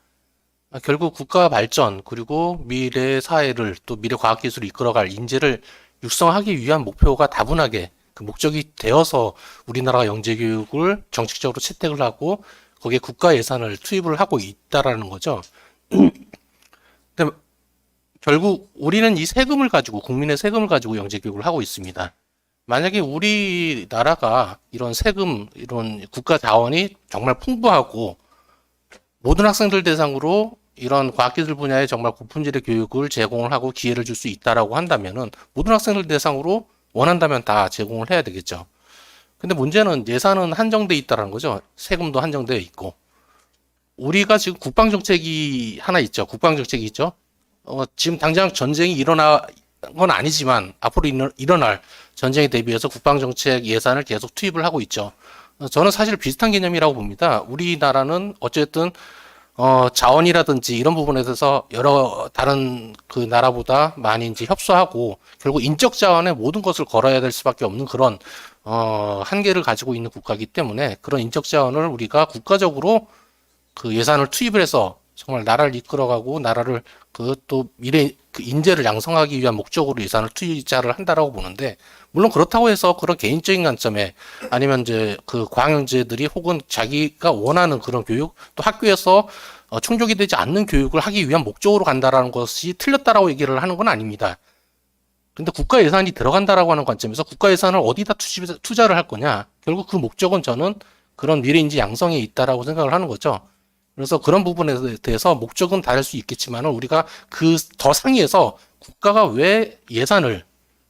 Speaker 3: 결국 국가 발전, 그리고 미래 사회를 또 미래 과학기술을 이끌어갈 인재를 육성하기 위한 목표가 다분하게 그 목적이 되어서 우리나라가 영재교육을 정책적으로 채택을 하고 거기에 국가 예산을 투입을 하고 있다라는 거죠. 근데 결국 우리는 이 세금을 가지고, 국민의 세금을 가지고 영재교육을 하고 있습니다. 만약에 우리나라가 이런 세금, 이런 국가 자원이 정말 풍부하고 모든 학생들 대상으로 이런 과학기술 분야에 정말 고품질의 교육을 제공을 하고 기회를 줄 수 있다라고 한다면은 모든 학생들 대상으로 원한다면 다 제공을 해야 되겠죠. 근데 문제는 예산은 한정돼 있다라는 거죠. 세금도 한정되어 있고. 우리가 지금 국방정책이 하나 있죠. 국방정책이 있죠. 지금 당장 전쟁이 일어난 건 아니지만 앞으로 일어날 전쟁에 대비해서 국방정책 예산을 계속 투입을 하고 있죠. 저는 사실 비슷한 개념이라고 봅니다. 우리나라는 어쨌든 자원이라든지 이런 부분에 대해서 여러 다른 그 나라보다 많이 이제 협소하고 결국 인적 자원에 모든 것을 걸어야 될 수밖에 없는 그런 한계를 가지고 있는 국가이기 때문에 그런 인적 자원을 우리가 국가적으로 그 예산을 투입을 해서 정말 나라를 이끌어가고 나라를 그 또 미래 그 인재를 양성하기 위한 목적으로 예산을 투자를 한다라고 보는데 물론 그렇다고 해서 그런 개인적인 관점에 아니면 이제 그 과학영재들이 혹은 자기가 원하는 그런 교육 또 학교에서 충족이 되지 않는 교육을 하기 위한 목적으로 간다라는 것이 틀렸다라고 얘기를 하는 건 아닙니다. 근데 국가 예산이 들어간다라고 하는 관점에서 국가 예산을 어디다 투자를 할 거냐 결국 그 목적은 저는 그런 미래 인재 양성에 있다라고 생각을 하는 거죠. 그래서 그런 부분에 대해서 목적은 다를 수 있겠지만 우리가 그 더 상위에서 국가가 왜 예산을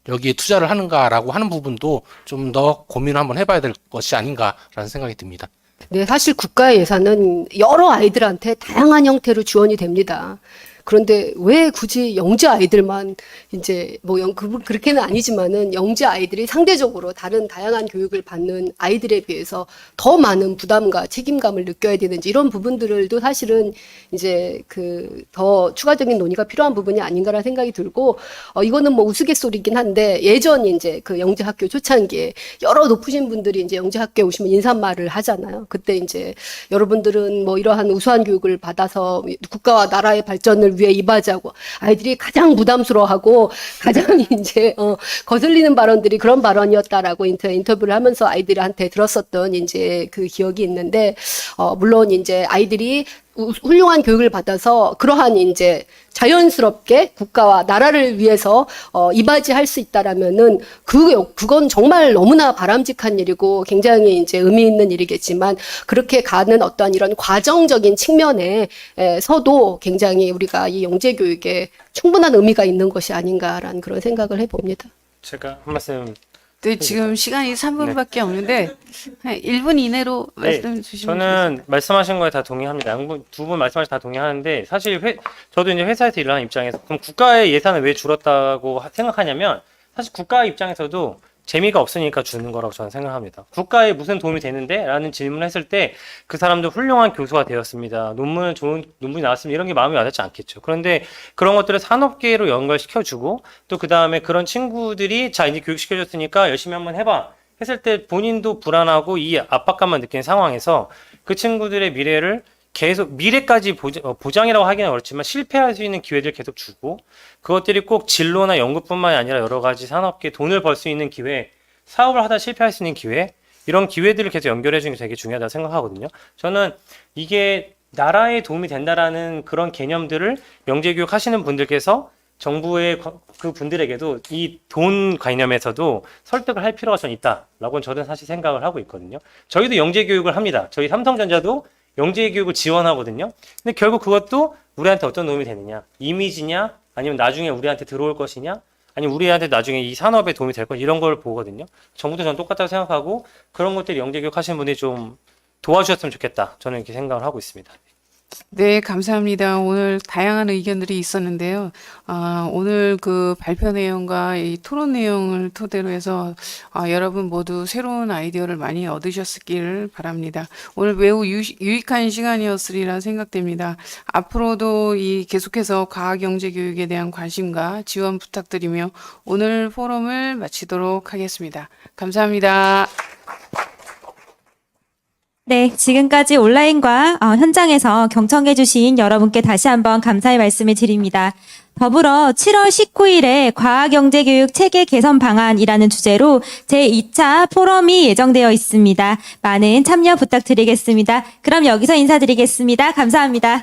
Speaker 3: 여기에 투자를 하는가라고 하는 부분도 좀 더 고민을 한번 해봐야 될 것이 아닌가라는 생각이 듭니다.
Speaker 6: 네, 사실 국가의 예산은 여러 아이들한테 다양한 형태로 지원이 됩니다. 그런데 왜 굳이 영재 아이들만 이제 뭐 그렇게는 아니지만은 영재 아이들이 상대적으로 다른 다양한 교육을 받는 아이들에 비해서 더 많은 부담과 책임감을 느껴야 되는지 이런 부분들도 사실은 이제 그 더 추가적인 논의가 필요한 부분이 아닌가라는 생각이 들고 이거는 뭐 우스갯소리긴 한데 예전 이제 그 영재 학교 초창기에 여러 높으신 분들이 이제 영재 학교에 오시면 인사말을 하잖아요. 그때 이제 여러분들은 뭐 이러한 우수한 교육을 받아서 국가와 나라의 발전을 위해 이바지하고 아이들이 가장 부담스러워하고 가장 이제 거슬리는 발언들이 그런 발언이었다라고 인터뷰를 하면서 아이들한테 들었었던 이제 그 기억이 있는데 물론 이제 아이들이 훌륭한 교육을 받아서 그러한 이제 자연스럽게 국가와 나라를 위해서 이바지할 수 있다라면은 그건 정말 너무나 바람직한 일이고 굉장히 이제 의미 있는 일이겠지만 그렇게 가는 어떤 이런 과정적인 측면에서도 굉장히 우리가 이 영재 교육에 충분한 의미가 있는 것이 아닌가라는 그런 생각을 해봅니다.
Speaker 5: 제가 한 말씀.
Speaker 2: 네, 지금 시간이 3분밖에 없는데 1분 이내로 말씀 주시면
Speaker 5: 저는 말씀하신 거에 다 동의합니다. 두 분 말씀하신 다 동의하는데 사실 저도 이제 회사에서 일하는 입장에서 그럼 국가의 예산을 왜 줄었다고 생각하냐면 사실 국가 입장에서도 재미가 없으니까 주는 거라고 저는 생각합니다. 국가에 무슨 도움이 되는데? 라는 질문을 했을 때 그 사람도 훌륭한 교수가 되었습니다. 좋은 논문이 나왔습니다. 이런 게 마음에 와닿지 않겠죠. 그런데 그런 것들을 산업계로 연결시켜주고 또 그 다음에 그런 친구들이 자 이제 교육시켜줬으니까 열심히 한번 해봐 했을 때 본인도 불안하고 이 압박감만 느끼는 상황에서 그 친구들의 미래를 계속 미래까지 보장이라고 하기는 어렵지만 실패할 수 있는 기회들 계속 주고 그것들이 꼭 진로나 연구뿐만이 아니라 여러 가지 산업계 돈을 벌 수 있는 기회, 사업을 하다 실패할 수 있는 기회 이런 기회들을 계속 연결해 주는 게 되게 중요하다고 생각하거든요. 저는 이게 나라에 도움이 된다라는 그런 개념들을 영재교육 하시는 분들께서 정부의 그 분들에게도 이 돈 개념에서도 설득을 할 필요가 좀 있다라고 저는 사실 생각을 하고 있거든요. 저희도 영재교육을 합니다. 저희 삼성전자도 영재교육을 지원하거든요. 근데 결국 그것도 우리한테 어떤 도움이 되느냐? 이미지냐? 아니면 나중에 우리한테 들어올 것이냐? 아니면 우리한테 나중에 이 산업에 도움이 될 것 이런 걸 보거든요. 정부도 저는 똑같다고 생각하고 그런 것들이 영재교육 하시는 분들이 좀 도와주셨으면 좋겠다. 저는 이렇게 생각을 하고 있습니다.
Speaker 2: 네, 감사합니다. 오늘 다양한 의견들이 있었는데요. 오늘 그 발표 내용과 이 토론 내용을 토대로 해서 여러분 모두 새로운 아이디어를 많이 얻으셨길 바랍니다. 오늘 매우 유익한 시간이었으리라 생각됩니다. 앞으로도 계속해서 과학영재교육에 대한 관심과 지원 부탁드리며 오늘 포럼을 마치도록 하겠습니다. 감사합니다.
Speaker 1: 네, 지금까지 온라인과 현장에서 경청해주신 여러분께 다시 한번 감사의 말씀을 드립니다. 더불어 7월 19일에 과학영재교육 체계 개선 방안이라는 주제로 제2차 포럼이 예정되어 있습니다. 많은 참여 부탁드리겠습니다. 그럼 여기서 인사드리겠습니다. 감사합니다.